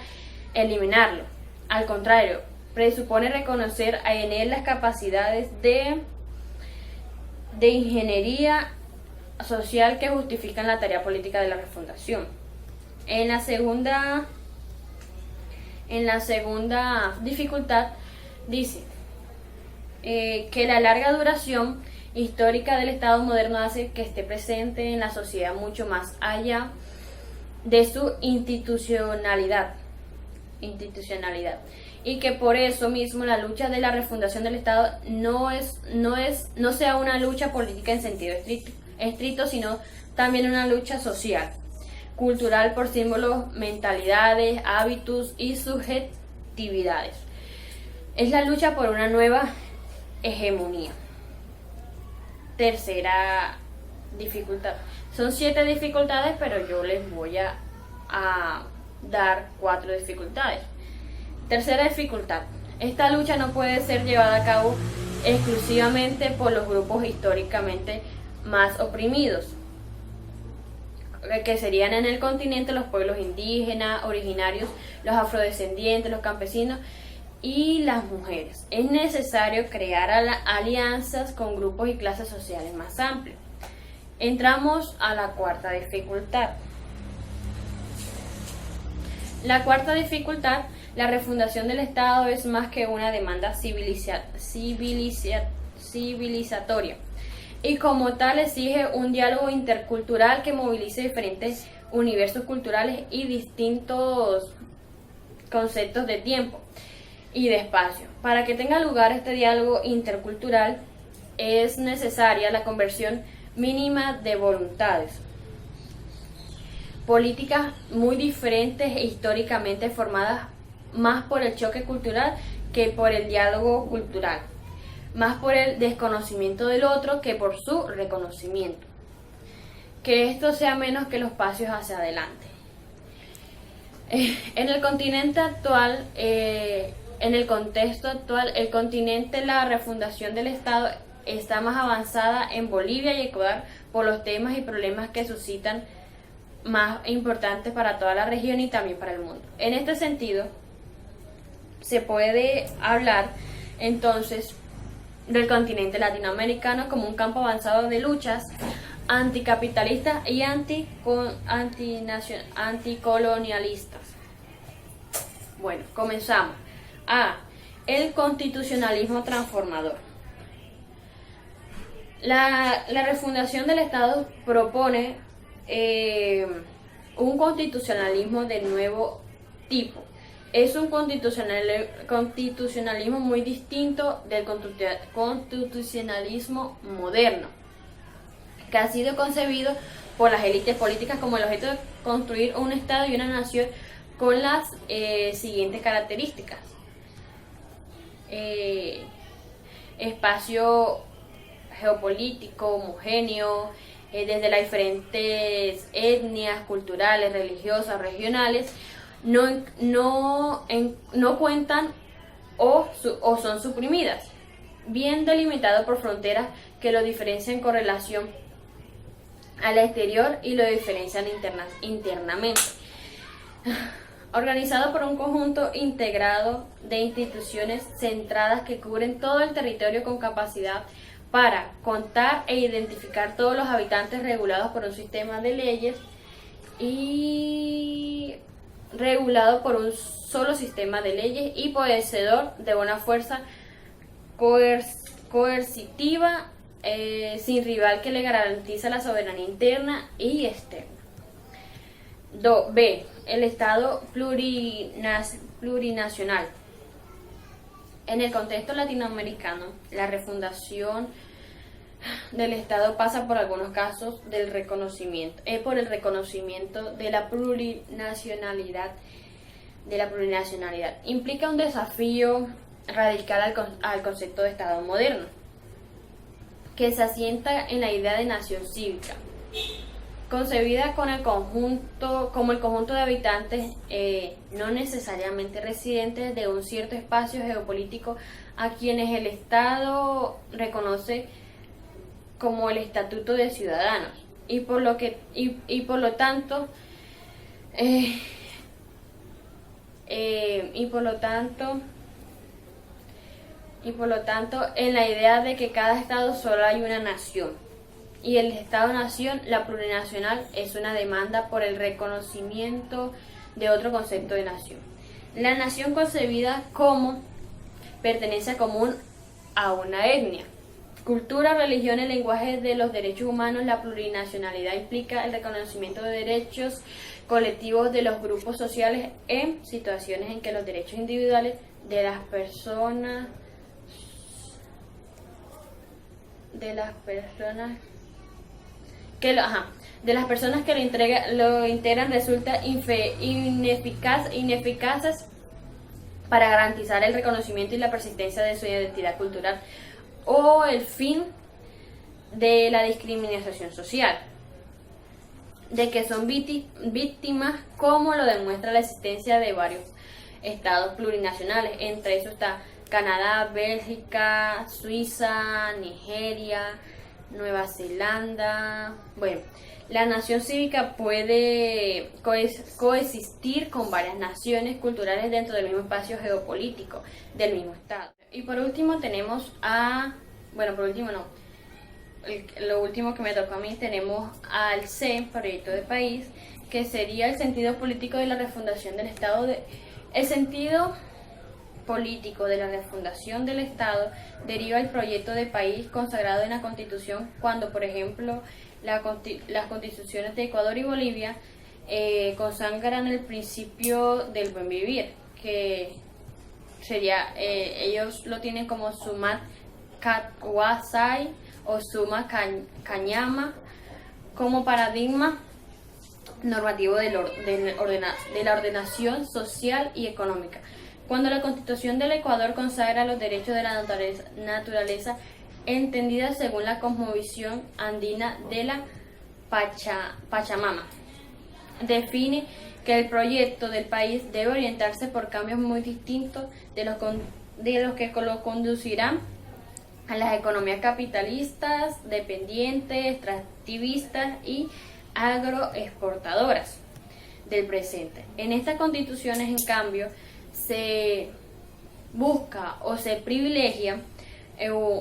eliminarlo. Al contrario, presupone reconocer en él las capacidades de ingeniería social que justifican la tarea política de la refundación. En la segunda dificultad dice que la larga duración histórica del Estado moderno hace que esté presente en la sociedad mucho más allá de su institucionalidad, y que por eso mismo la lucha de la refundación del Estado no sea una lucha política en sentido estricto, sino también una lucha social, cultural, por símbolos, mentalidades, hábitos y subjetividades. Es la lucha por una nueva hegemonía. Tercera dificultad. Son 7 dificultades, pero yo les voy a dar 4 dificultades. Tercera dificultad. Esta lucha no puede ser llevada a cabo exclusivamente por los grupos históricamente más oprimidos, que serían en el continente los pueblos indígenas, originarios, los afrodescendientes, los campesinos y las mujeres. Es necesario crear alianzas con grupos y clases sociales más amplios. Entramos a la cuarta dificultad. La cuarta dificultad: la refundación del Estado es más que una demanda civilizatoria. y como tal exige un diálogo intercultural que movilice diferentes universos culturales y distintos conceptos de tiempo y de espacio. Para que tenga lugar este diálogo intercultural es necesaria la conversión mínima de voluntades políticas muy diferentes e históricamente formadas más por el choque cultural que por el diálogo cultural, más por el desconocimiento del otro que por su reconocimiento. Que esto sea menos que los pasos hacia adelante. En el continente actual, en el contexto actual, el continente, la refundación del Estado está más avanzada en Bolivia y Ecuador por los temas y problemas que suscitan más importantes para toda la región y también para el mundo. En este sentido, se puede hablar entonces del continente latinoamericano como un campo avanzado de luchas anticapitalistas y anticolonialistas. Bueno, comenzamos. El constitucionalismo transformador. La refundación del Estado propone un constitucionalismo de nuevo tipo. Es un constitucionalismo muy distinto del constitucionalismo moderno, que ha sido concebido por las élites políticas como el objeto de construir un Estado y una nación con las siguientes características. Espacio geopolítico homogéneo, desde las diferentes etnias, culturales, religiosas, regionales, no cuentan o son suprimidas, bien delimitado por fronteras que lo diferencian con relación al exterior y lo diferencian internamente. Organizado por un conjunto integrado de instituciones centradas que cubren todo el territorio con capacidad para contar e identificar todos los habitantes, regulados por un sistema de leyes y regulado por un solo sistema de leyes y poseedor de una fuerza coercitiva sin rival que le garantiza la soberanía interna y externa. B. El Estado plurinacional. En el contexto latinoamericano, la refundación del Estado pasa por algunos casos del reconocimiento, por el reconocimiento de la plurinacionalidad. Implica un desafío radical al concepto de Estado moderno, que se asienta en la idea de nación cívica, concebida como el conjunto de habitantes no necesariamente residentes de un cierto espacio geopolítico a quienes el Estado reconoce como el estatuto de ciudadanos y por lo tanto en la idea de que cada estado solo hay una nación. Y el Estado-nación, la plurinacional, es una demanda por el reconocimiento de otro concepto de nación. La nación concebida como pertenencia común a una etnia, cultura, religión y lenguaje de los derechos humanos. La plurinacionalidad implica el reconocimiento de derechos colectivos de los grupos sociales en situaciones en que los derechos individuales de las personas que lo integran resulta ineficaces para garantizar el reconocimiento y la persistencia de su identidad cultural o el fin de la discriminación social, de que son víctimas, como lo demuestra la existencia de varios estados plurinacionales. Entre esos está Canadá, Bélgica, Suiza, Nigeria, Nueva Zelanda. Bueno, la nación cívica puede coexistir con varias naciones culturales dentro del mismo espacio geopolítico del mismo estado. Y por último tenemos lo último que me tocó a mí, tenemos al C, proyecto de país, que sería el sentido político de la refundación del Estado. El sentido político de la refundación del Estado deriva el proyecto de país consagrado en la Constitución, cuando, por ejemplo, las constituciones de Ecuador y Bolivia consagran el principio del buen vivir, que sería, ellos lo tienen como Sumat Katwasai o Suma Cañama como paradigma normativo de la ordenación social y económica. Cuando la Constitución del Ecuador consagra los derechos de la naturaleza entendida según la cosmovisión andina de la Pachamama, define que el proyecto del país debe orientarse por cambios muy distintos de los que lo conducirán a las economías capitalistas, dependientes, extractivistas y agroexportadoras del presente. En estas constituciones, en cambio, se busca o se privilegia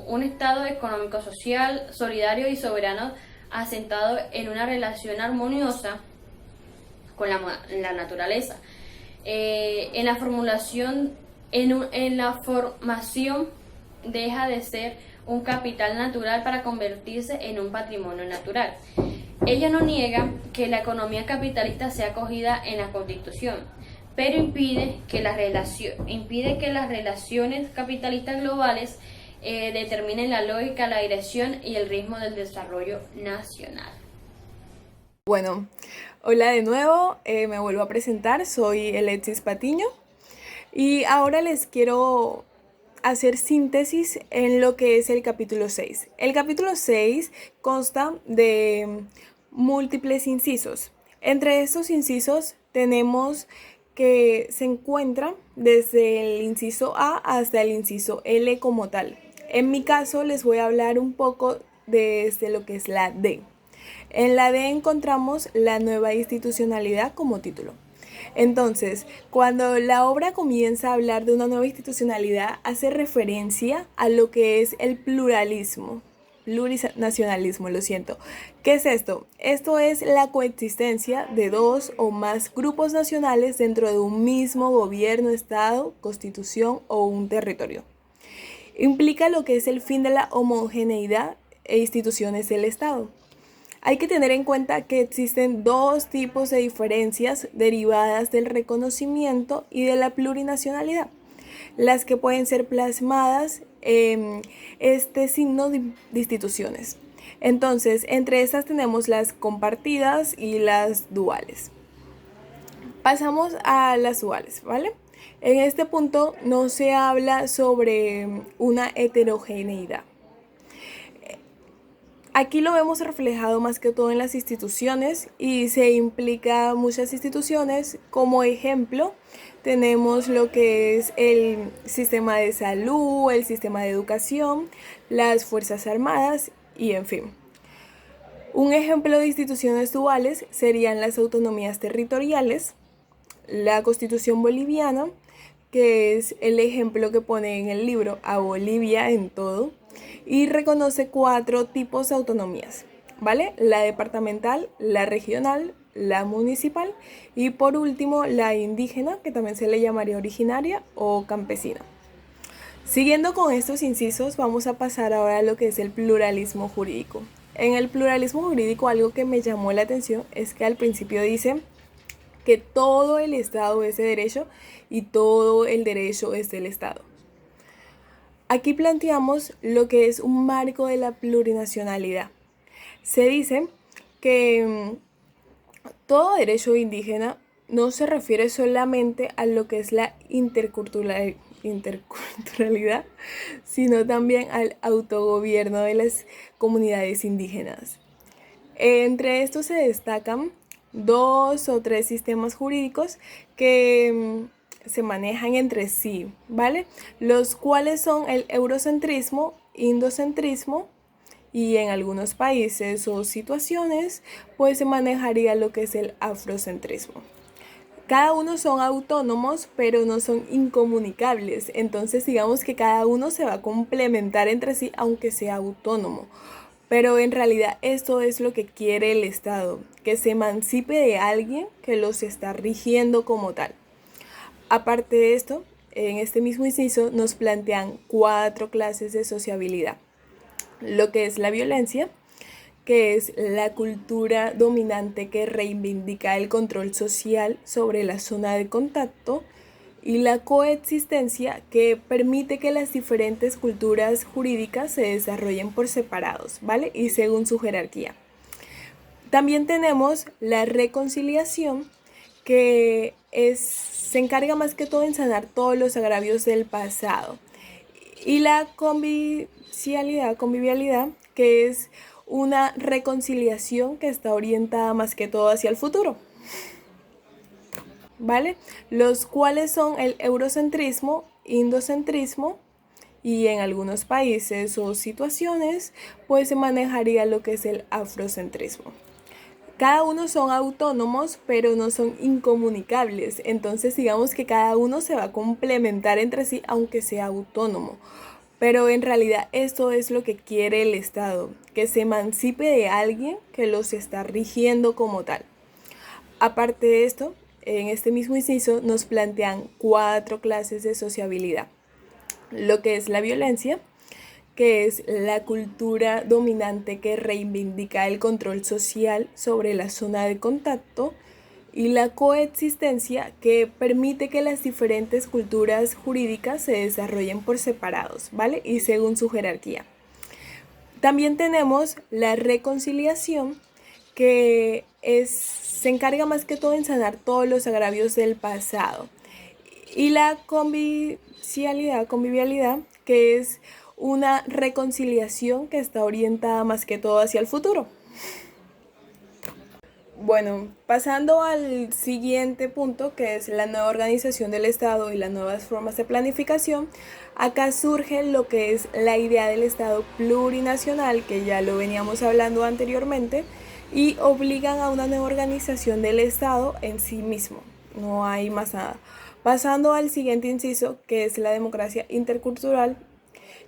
un Estado económico, social, solidario y soberano asentado en una relación armoniosa con la naturaleza. En la formación deja de ser un capital natural para convertirse en un patrimonio natural. Ella no niega que la economía capitalista sea acogida en la Constitución, pero impide que las relaciones capitalistas globales determinen la lógica, la dirección y el ritmo del desarrollo nacional. Bueno, hola de nuevo, me vuelvo a presentar, soy Alexis Patiño y ahora les quiero hacer síntesis en lo que es el capítulo 6. El capítulo 6 consta de múltiples incisos. Entre estos incisos tenemos que se encuentran desde el inciso A hasta el inciso L como tal. En mi caso les voy a hablar un poco desde lo que es la D. En la D encontramos la nueva institucionalidad como título. Entonces, cuando la obra comienza a hablar de una nueva institucionalidad, hace referencia a lo que es el pluralismo, plurinacionalismo, lo siento. ¿Qué es esto? Esto es la coexistencia de dos o más grupos nacionales dentro de un mismo gobierno, estado, constitución o un territorio. Implica lo que es el fin de la homogeneidad e instituciones del Estado. Hay que tener en cuenta que existen dos tipos de diferencias derivadas del reconocimiento y de la plurinacionalidad, las que pueden ser plasmadas en este signo de instituciones. Entonces, entre estas tenemos las compartidas y las duales. Pasamos a las duales, ¿vale? En este punto no se habla sobre una heterogeneidad. Aquí lo vemos reflejado más que todo en las instituciones y se implica muchas instituciones. Como ejemplo, tenemos lo que es el sistema de salud, el sistema de educación, las Fuerzas Armadas y en fin. Un ejemplo de instituciones duales serían las autonomías territoriales, la Constitución boliviana, que es el ejemplo que pone en el libro A Bolivia en todo, y reconoce 4 tipos de autonomías, ¿vale? La departamental, la regional, la municipal y por último la indígena, que también se le llamaría originaria o campesina. Siguiendo con estos incisos, vamos a pasar ahora a lo que es el pluralismo jurídico. En el pluralismo jurídico, algo que me llamó la atención es que al principio dice que todo el Estado es de derecho y todo el derecho es del Estado. Aquí planteamos lo que es un marco de la plurinacionalidad. Se dice que todo derecho indígena no se refiere solamente a lo que es la interculturalidad, sino también al autogobierno de las comunidades indígenas. Entre estos se destacan 2 o 3 sistemas jurídicos que se manejan entre sí, ¿vale? Los cuales son el eurocentrismo, indocentrismo y en algunos países o situaciones pues se manejaría lo que es el afrocentrismo. Cada uno son autónomos, pero no son incomunicables. Entonces digamos que cada uno se va a complementar entre sí, aunque sea autónomo. Pero en realidad esto es lo que quiere el Estado, que se emancipe de alguien que los está rigiendo como tal. Aparte de esto, en este mismo inciso, nos plantean 4 clases de sociabilidad. Lo que es la violencia, que es la cultura dominante que reivindica el control social sobre la zona de contacto, y la coexistencia, que permite que las diferentes culturas jurídicas se desarrollen por separados, ¿vale? Y según su jerarquía. También tenemos la reconciliación, que se encarga más que todo en sanar todos los agravios del pasado. Y la convivialidad, que es una reconciliación que está orientada más que todo hacia el futuro, ¿vale? Los cuales son el eurocentrismo, indocentrismo, y en algunos países o situaciones pues se manejaría lo que es el afrocentrismo. Cada uno son autónomos, pero no son incomunicables. Entonces digamos que cada uno se va a complementar entre sí, aunque sea autónomo. Pero en realidad esto es lo que quiere el Estado, que se emancipe de alguien que los está rigiendo como tal. Aparte de esto, en este mismo inciso nos plantean 4 clases de sociabilidad. Lo que es la violencia, que es la cultura dominante que reivindica el control social sobre la zona de contacto, y la coexistencia, que permite que las diferentes culturas jurídicas se desarrollen por separados, ¿vale? Y según su jerarquía. También tenemos la reconciliación, que se encarga más que todo en sanar todos los agravios del pasado. Y la convivialidad, que es una reconciliación que está orientada más que todo hacia el futuro. Bueno, pasando al siguiente punto, que es la nueva organización del Estado y las nuevas formas de planificación, acá surge lo que es la idea del Estado plurinacional, que ya lo veníamos hablando anteriormente, y obligan a una nueva organización del Estado en sí mismo. No hay más nada. Pasando al siguiente inciso, que es la democracia intercultural.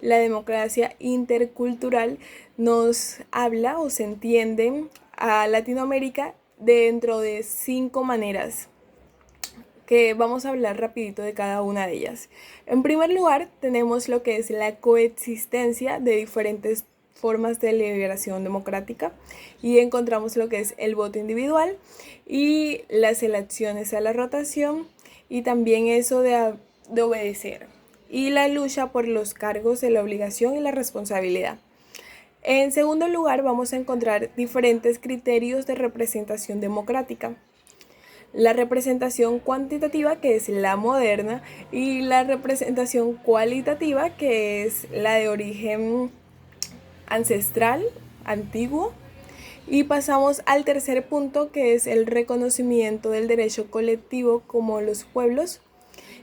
La democracia intercultural nos habla o se entiende a Latinoamérica dentro de 5 maneras, que vamos a hablar rapidito de cada una de ellas. En primer lugar, tenemos lo que es la coexistencia de diferentes formas de liberación democrática, y encontramos lo que es el voto individual y las elecciones a la rotación, y también eso de obedecer, y la lucha por los cargos de la obligación y la responsabilidad. En segundo lugar, vamos a encontrar diferentes criterios de representación democrática. La representación cuantitativa, que es la moderna, y la representación cualitativa, que es la de origen ancestral, antiguo. Y pasamos al tercer punto, que es el reconocimiento del derecho colectivo como los pueblos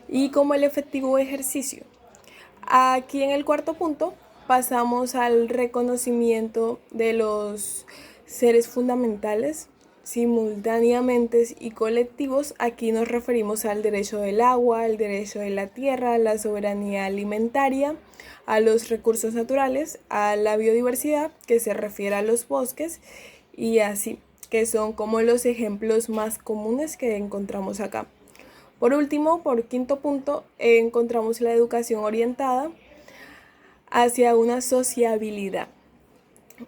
y como el efectivo ejercicio. Aquí en el cuarto punto pasamos al reconocimiento de los seres fundamentales simultáneamente y colectivos. Aquí nos referimos al derecho del agua, al derecho de la tierra, a la soberanía alimentaria, a los recursos naturales, a la biodiversidad, que se refiere a los bosques, y así, que son como los ejemplos más comunes que encontramos acá. Por último, por quinto punto, encontramos la educación orientada hacia una sociabilidad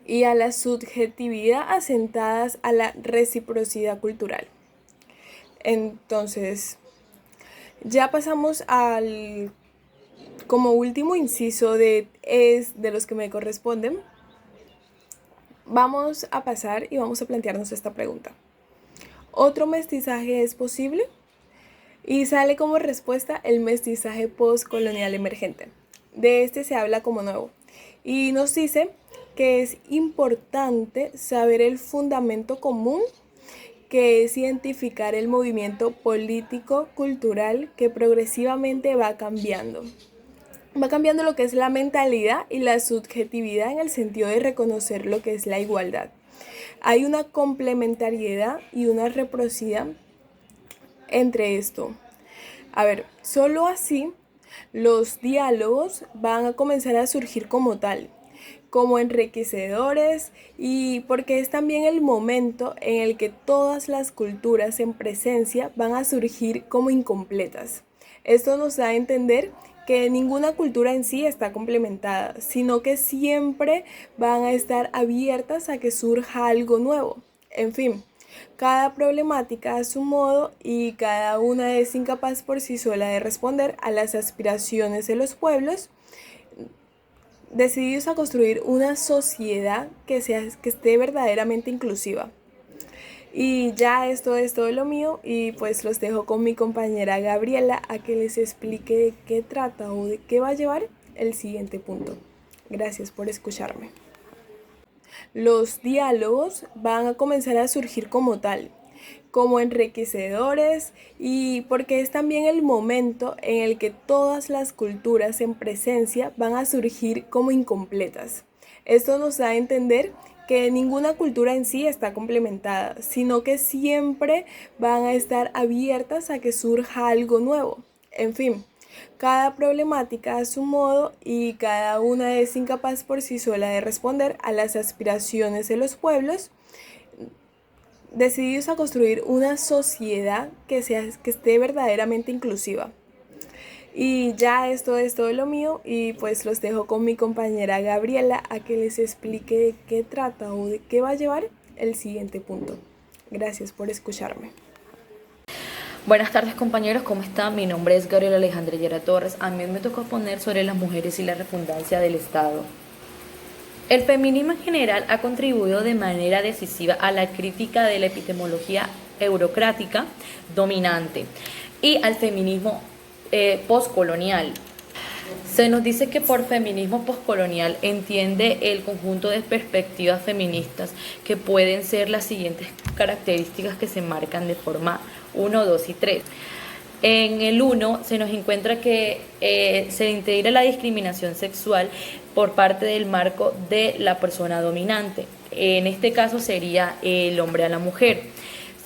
y a la subjetividad asentadas a la reciprocidad cultural. Entonces, ya pasamos al como último inciso de los que me corresponden. Vamos a pasar y vamos a plantearnos esta pregunta: ¿otro mestizaje es posible? Y sale como respuesta el mestizaje postcolonial emergente. De este se habla como nuevo, y nos dice que es importante saber el fundamento común, que es identificar el movimiento político-cultural que progresivamente va cambiando. Va cambiando lo que es la mentalidad y la subjetividad en el sentido de reconocer lo que es la igualdad. Hay una complementariedad y una reciprocidad entre esto. A ver, solo así los diálogos van a comenzar a surgir como tal, como enriquecedores y porque es también el momento en el que todas las culturas en presencia van a surgir como incompletas. Esto nos da a entender que ninguna cultura en sí está complementada, sino que siempre van a estar abiertas a que surja algo nuevo. En fin, cada problemática a su modo y cada una es incapaz por sí sola de responder a las aspiraciones de los pueblos, decididos a construir una sociedad que esté verdaderamente inclusiva. Y ya esto es todo lo mío y pues los dejo con mi compañera Gabriela a que les explique de qué trata o de qué va a llevar el siguiente punto. Gracias por escucharme. Los diálogos van a comenzar a surgir como tal, como enriquecedores y porque es también el momento en el que todas las culturas en presencia van a surgir como incompletas. Esto nos da a entender que ninguna cultura en sí está complementada, sino que siempre van a estar abiertas a que surja algo nuevo. En fin, cada problemática a su modo y cada una es incapaz por sí sola de responder a las aspiraciones de los pueblos, decididos a construir una sociedad que esté verdaderamente inclusiva. Y ya esto es todo lo mío y pues los dejo con mi compañera Gabriela a que les explique de qué trata o de qué va a llevar el siguiente punto. Gracias por escucharme. Buenas tardes compañeros, ¿cómo están? Mi nombre es Gabriela Alejandra Yera Torres. A mí me tocó exponer sobre las mujeres y la refundancia del Estado. El feminismo en general ha contribuido de manera decisiva a la crítica de la epistemología eurocrática dominante y al feminismo postcolonial. Se nos dice que por feminismo postcolonial entiende el conjunto de perspectivas feministas que pueden ser las siguientes características que se marcan de forma 1, 2 y 3. En el 1 se nos encuentra que se integra la discriminación sexual por parte del marco de la persona dominante. En este caso sería el hombre a la mujer.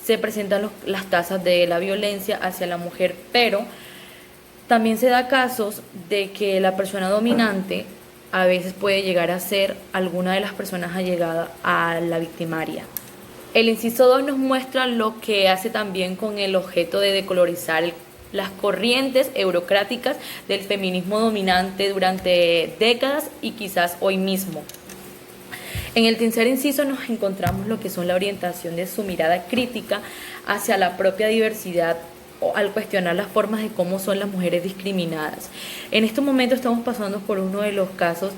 Se presentan las tasas de la violencia hacia la mujer, pero también se da casos de que la persona dominante a veces puede llegar a ser alguna de las personas allegadas a la victimaria. El inciso 2 nos muestra lo que hace también con el objeto de decolorizar las corrientes eurocráticas del feminismo dominante durante décadas y quizás hoy mismo. En el tercer inciso nos encontramos lo que son la orientación de su mirada crítica hacia la propia diversidad o al cuestionar las formas de cómo son las mujeres discriminadas. En estos momentos estamos pasando por uno de los casos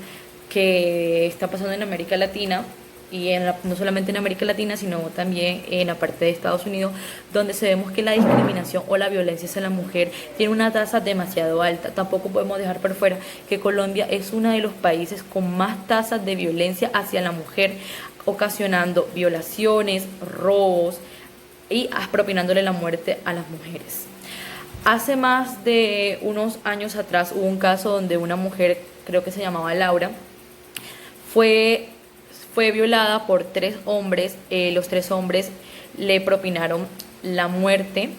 que está pasando en América Latina y no solamente en América Latina, sino también en la parte de Estados Unidos, donde sabemos que la discriminación o la violencia hacia la mujer tiene una tasa demasiado alta. Tampoco podemos dejar por fuera que Colombia es uno de los países con más tasas de violencia hacia la mujer, ocasionando violaciones, robos y propinándole la muerte a las mujeres. Hace más de unos años atrás hubo un caso donde una mujer, creo que se llamaba Laura, fue violada por 3 hombres. Los 3 hombres le propinaron la muerte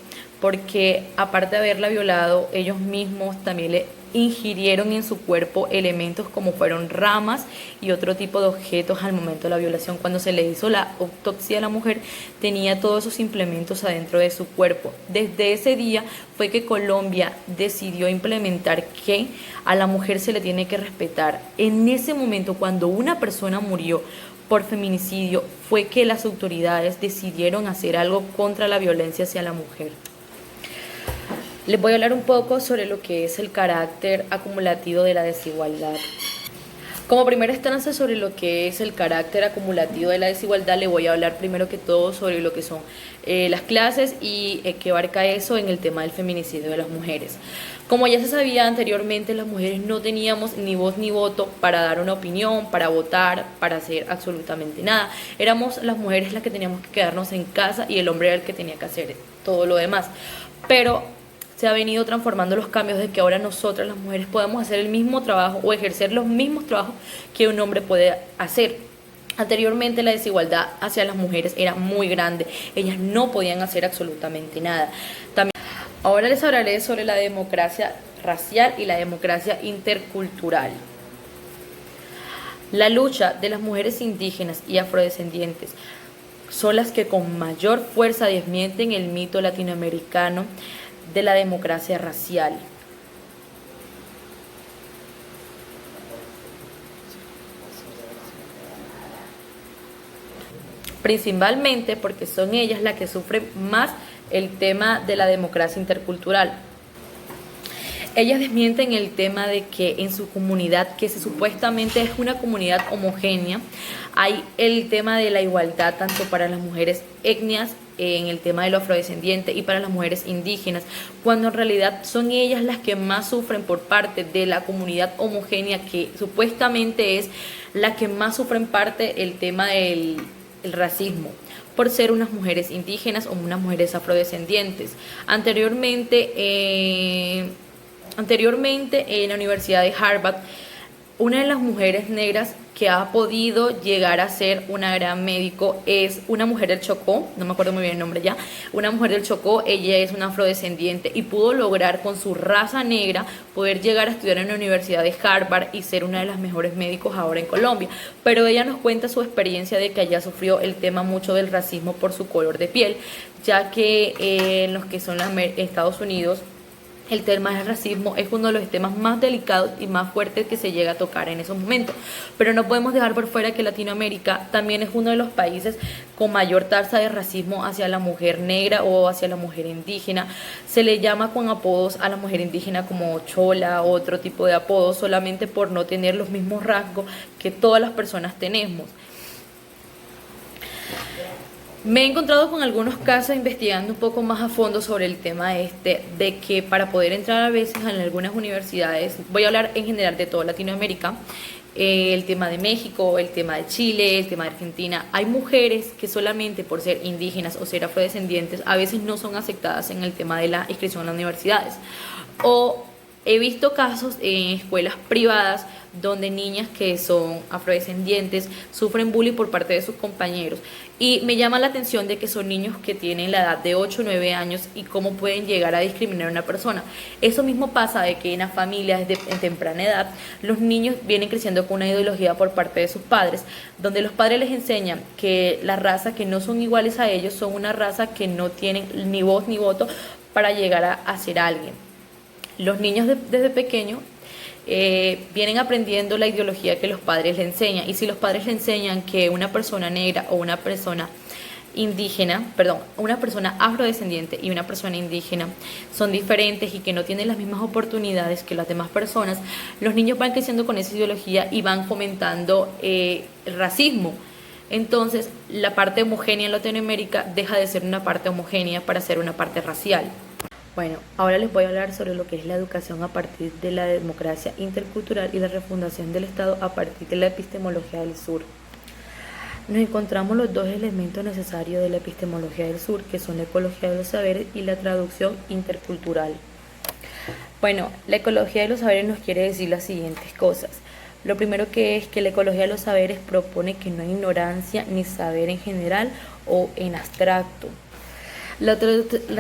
porque aparte de haberla violado, ellos mismos también le ingirieron en su cuerpo elementos como fueron ramas y otro tipo de objetos al momento de la violación. Cuando se le hizo la autopsia a la mujer, tenía todos esos implementos adentro de su cuerpo. Desde ese día fue que Colombia decidió implementar que a la mujer se le tiene que respetar. En ese momento, cuando una persona murió por feminicidio, fue que las autoridades decidieron hacer algo contra la violencia hacia la mujer. Les voy a hablar un poco sobre lo que es el carácter acumulativo de la desigualdad. Como primera instancia sobre lo que es el carácter acumulativo de la desigualdad, le voy a hablar primero que todo sobre lo que son las clases y qué abarca eso en el tema del feminicidio de las mujeres. Como ya se sabía anteriormente, las mujeres no teníamos ni voz ni voto para dar una opinión, para votar, para hacer absolutamente nada. Éramos las mujeres las que teníamos que quedarnos en casa y el hombre era el que tenía que hacer todo lo demás. Pero se ha venido transformando los cambios de que ahora nosotras las mujeres podemos hacer el mismo trabajo o ejercer los mismos trabajos que un hombre puede hacer. Anteriormente la desigualdad hacia las mujeres era muy grande, ellas no podían hacer absolutamente nada. Ahora les hablaré sobre la democracia racial y la democracia intercultural. La lucha de las mujeres indígenas y afrodescendientes son las que con mayor fuerza desmienten el mito latinoamericano de la democracia racial. Principalmente porque son ellas las que sufren más el tema de la democracia intercultural. Ellas desmienten el tema de que en su comunidad, que supuestamente es una comunidad homogénea, hay el tema de la igualdad tanto para las mujeres etnias, en el tema de los afrodescendientes, y para las mujeres indígenas, cuando en realidad son ellas las que más sufren por parte de la comunidad homogénea, que supuestamente es la que más sufre en parte el tema del racismo, por ser unas mujeres indígenas o unas mujeres afrodescendientes. Anteriormente en la Universidad de Harvard, una de las mujeres negras que ha podido llegar a ser una gran médico es una mujer del Chocó, no me acuerdo muy bien el nombre ya, una mujer del Chocó. Ella es una afrodescendiente y pudo lograr con su raza negra poder llegar a estudiar en la Universidad de Harvard y ser una de las mejores médicos ahora en Colombia. Pero ella nos cuenta su experiencia de que ella sufrió el tema mucho del racismo por su color de piel, ya que en los que son los Estados Unidos, el tema del racismo es uno de los temas más delicados y más fuertes que se llega a tocar en esos momentos. Pero no podemos dejar por fuera que Latinoamérica también es uno de los países con mayor tasa de racismo hacia la mujer negra o hacia la mujer indígena. Se le llama con apodos a la mujer indígena como chola o otro tipo de apodos, solamente por no tener los mismos rasgos que todas las personas tenemos. Me he encontrado con algunos casos investigando un poco más a fondo sobre el tema de que para poder entrar a veces en algunas universidades, voy a hablar en general de toda Latinoamérica, el tema de México, el tema de Chile, el tema de Argentina, hay mujeres que solamente por ser indígenas o ser afrodescendientes a veces no son aceptadas en el tema de la inscripción a las universidades. O he visto casos en escuelas privadas donde niñas que son afrodescendientes sufren bullying por parte de sus compañeros, y me llama la atención de que son niños que tienen la edad de 8 o 9 años y cómo pueden llegar a discriminar a una persona. Eso mismo pasa de que en las familias en temprana edad los niños vienen creciendo con una ideología por parte de sus padres, donde los padres les enseñan que las razas que no son iguales a ellos son una raza que no tienen ni voz ni voto para llegar a ser alguien. Los niños desde pequeños vienen aprendiendo la ideología que los padres le enseñan, y si los padres le enseñan que una persona negra o una persona una persona afrodescendiente y una persona indígena son diferentes y que no tienen las mismas oportunidades que las demás personas, los niños van creciendo con esa ideología y van fomentando el racismo. Entonces la parte homogénea en Latinoamérica deja de ser una parte homogénea para ser una parte racial. Bueno, ahora les voy a hablar sobre lo que es la educación a partir de la democracia intercultural y la refundación del Estado a partir de la epistemología del sur. Nos encontramos los dos elementos necesarios de la epistemología del sur, que son la ecología de los saberes y la traducción intercultural. Bueno, la ecología de los saberes nos quiere decir las siguientes cosas. Lo primero que es que la ecología de los saberes propone que no hay ignorancia ni saber en general o en abstracto. La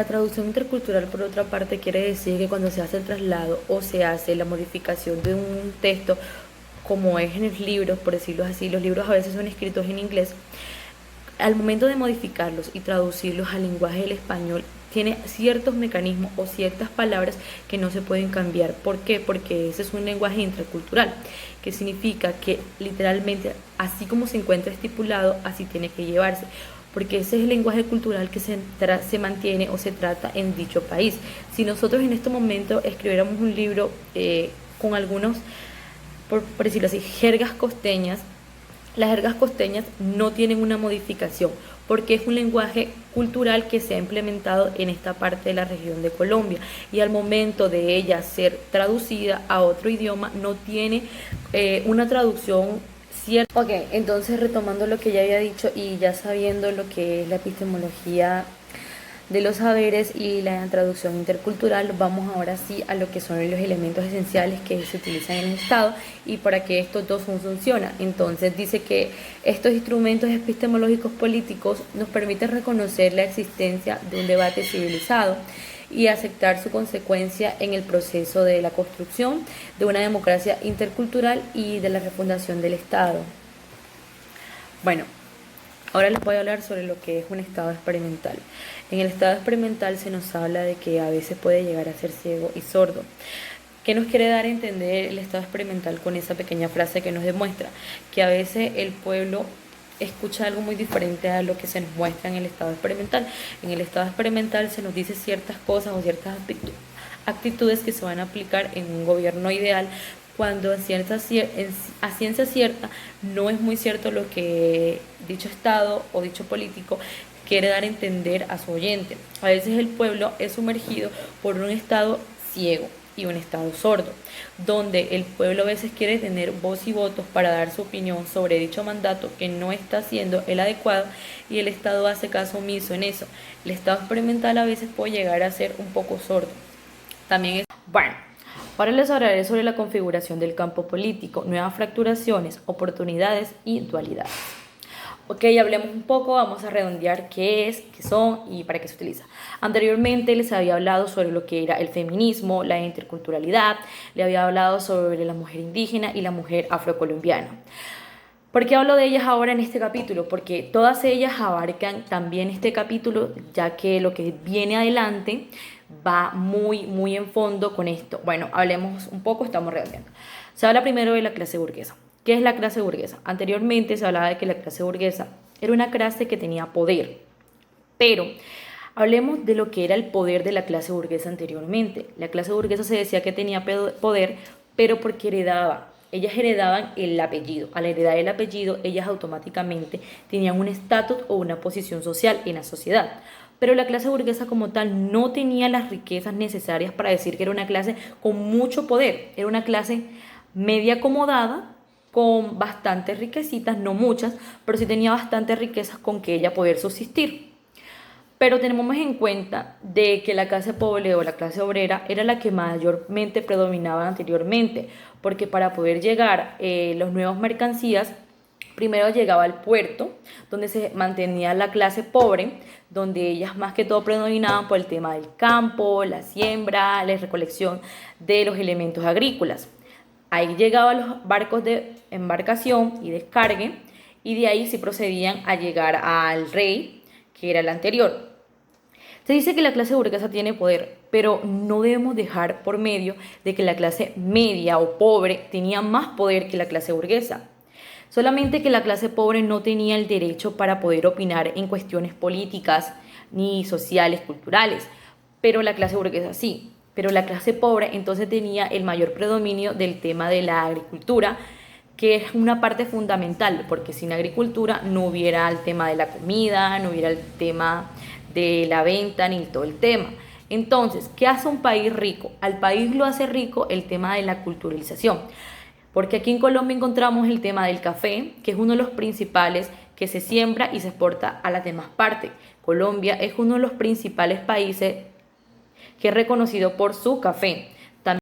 traducción intercultural, por otra parte, quiere decir que cuando se hace el traslado o se hace la modificación de un texto, como es en los libros, por decirlo así, los libros a veces son escritos en inglés, al momento de modificarlos y traducirlos al lenguaje del español, tiene ciertos mecanismos o ciertas palabras que no se pueden cambiar. ¿Por qué? Porque ese es un lenguaje intercultural, que significa que literalmente, así como se encuentra estipulado, así tiene que llevarse, porque ese es el lenguaje cultural que se mantiene o se trata en dicho país. Si nosotros en este momento escribiéramos un libro con algunos, por decirlo así, jergas costeñas, las jergas costeñas no tienen una modificación, porque es un lenguaje cultural que se ha implementado en esta parte de la región de Colombia, y al momento de ella ser traducida a otro idioma no tiene una traducción cierta. Ok, entonces retomando lo que ya había dicho y ya sabiendo lo que es la epistemología de los saberes y la traducción intercultural, vamos ahora sí a lo que son los elementos esenciales que se utilizan en el Estado y para que estos dos funcionen. Entonces dice que estos instrumentos epistemológicos políticos nos permiten reconocer la existencia de un debate civilizado y aceptar su consecuencia en el proceso de la construcción de una democracia intercultural y de la refundación del Estado. Bueno, ahora les voy a hablar sobre lo que es un estado experimental. En el estado experimental se nos habla de que a veces puede llegar a ser ciego y sordo. ¿Qué nos quiere dar a entender el estado experimental con esa pequeña frase que nos demuestra? Que a veces el pueblo escucha algo muy diferente a lo que se nos muestra en el estado experimental. En el estado experimental se nos dice ciertas cosas o ciertas actitudes que se van a aplicar en un gobierno ideal, cuando a ciencia cierta no es muy cierto lo que dicho Estado o dicho político quiere dar a entender a su oyente. A veces el pueblo es sumergido por un Estado ciego y un Estado sordo, donde el pueblo a veces quiere tener voz y votos para dar su opinión sobre dicho mandato que no está siendo el adecuado, y el Estado hace caso omiso en eso. El Estado experimental a veces puede llegar a ser un poco sordo. También es... Bueno, ahora les hablaré sobre la configuración del campo político, nuevas fracturaciones, oportunidades y dualidades. Ok, hablemos un poco, vamos a redondear qué es, qué son y para qué se utiliza. Anteriormente les había hablado sobre lo que era el feminismo, la interculturalidad, le había hablado sobre la mujer indígena y la mujer afrocolombiana. ¿Por qué hablo de ellas ahora en este capítulo? Porque todas ellas abarcan también este capítulo, ya que lo que viene adelante va muy en fondo con esto. Bueno, hablemos un poco, estamos redondeando. Se habla primero de la clase burguesa. ¿Qué es la clase burguesa? Anteriormente se hablaba de que la clase burguesa era una clase que tenía poder, pero hablemos de lo que era el poder de la clase burguesa anteriormente. La clase burguesa se decía que tenía poder, pero porque ellas heredaban el apellido. Al heredar el apellido, ellas automáticamente tenían un estatus o una posición social en la sociedad. Pero la clase burguesa como tal no tenía las riquezas necesarias para decir que era una clase con mucho poder. Era una clase media acomodada, con bastantes riquecitas, no muchas, pero sí tenía bastantes riquezas con que ella poder subsistir. Pero tenemos en cuenta de que la clase pobre o la clase obrera era la que mayormente predominaba anteriormente, porque para poder llegar las nuevas mercancías, primero llegaba al puerto, donde se mantenía la clase pobre, donde ellas más que todo predominaban por el tema del campo, la siembra, la recolección de los elementos agrícolas. Ahí llegaban los barcos de embarcación y descargue, y de ahí sí procedían a llegar al rey, que era el anterior. Se dice que la clase burguesa tiene poder, pero no debemos dejar por medio de que la clase media o pobre tenía más poder que la clase burguesa. Solamente que la clase pobre no tenía el derecho para poder opinar en cuestiones políticas, ni sociales, culturales, pero la clase burguesa sí. Pero la clase pobre entonces tenía el mayor predominio del tema de la agricultura, que es una parte fundamental, porque sin agricultura no hubiera el tema de la comida, no hubiera el tema de la venta, ni todo el tema. Entonces, ¿qué hace un país rico? Al país lo hace rico el tema de la culturalización, porque aquí en Colombia encontramos el tema del café, que es uno de los principales que se siembra y se exporta a las demás partes. Colombia es uno de los principales países que es reconocido por su café.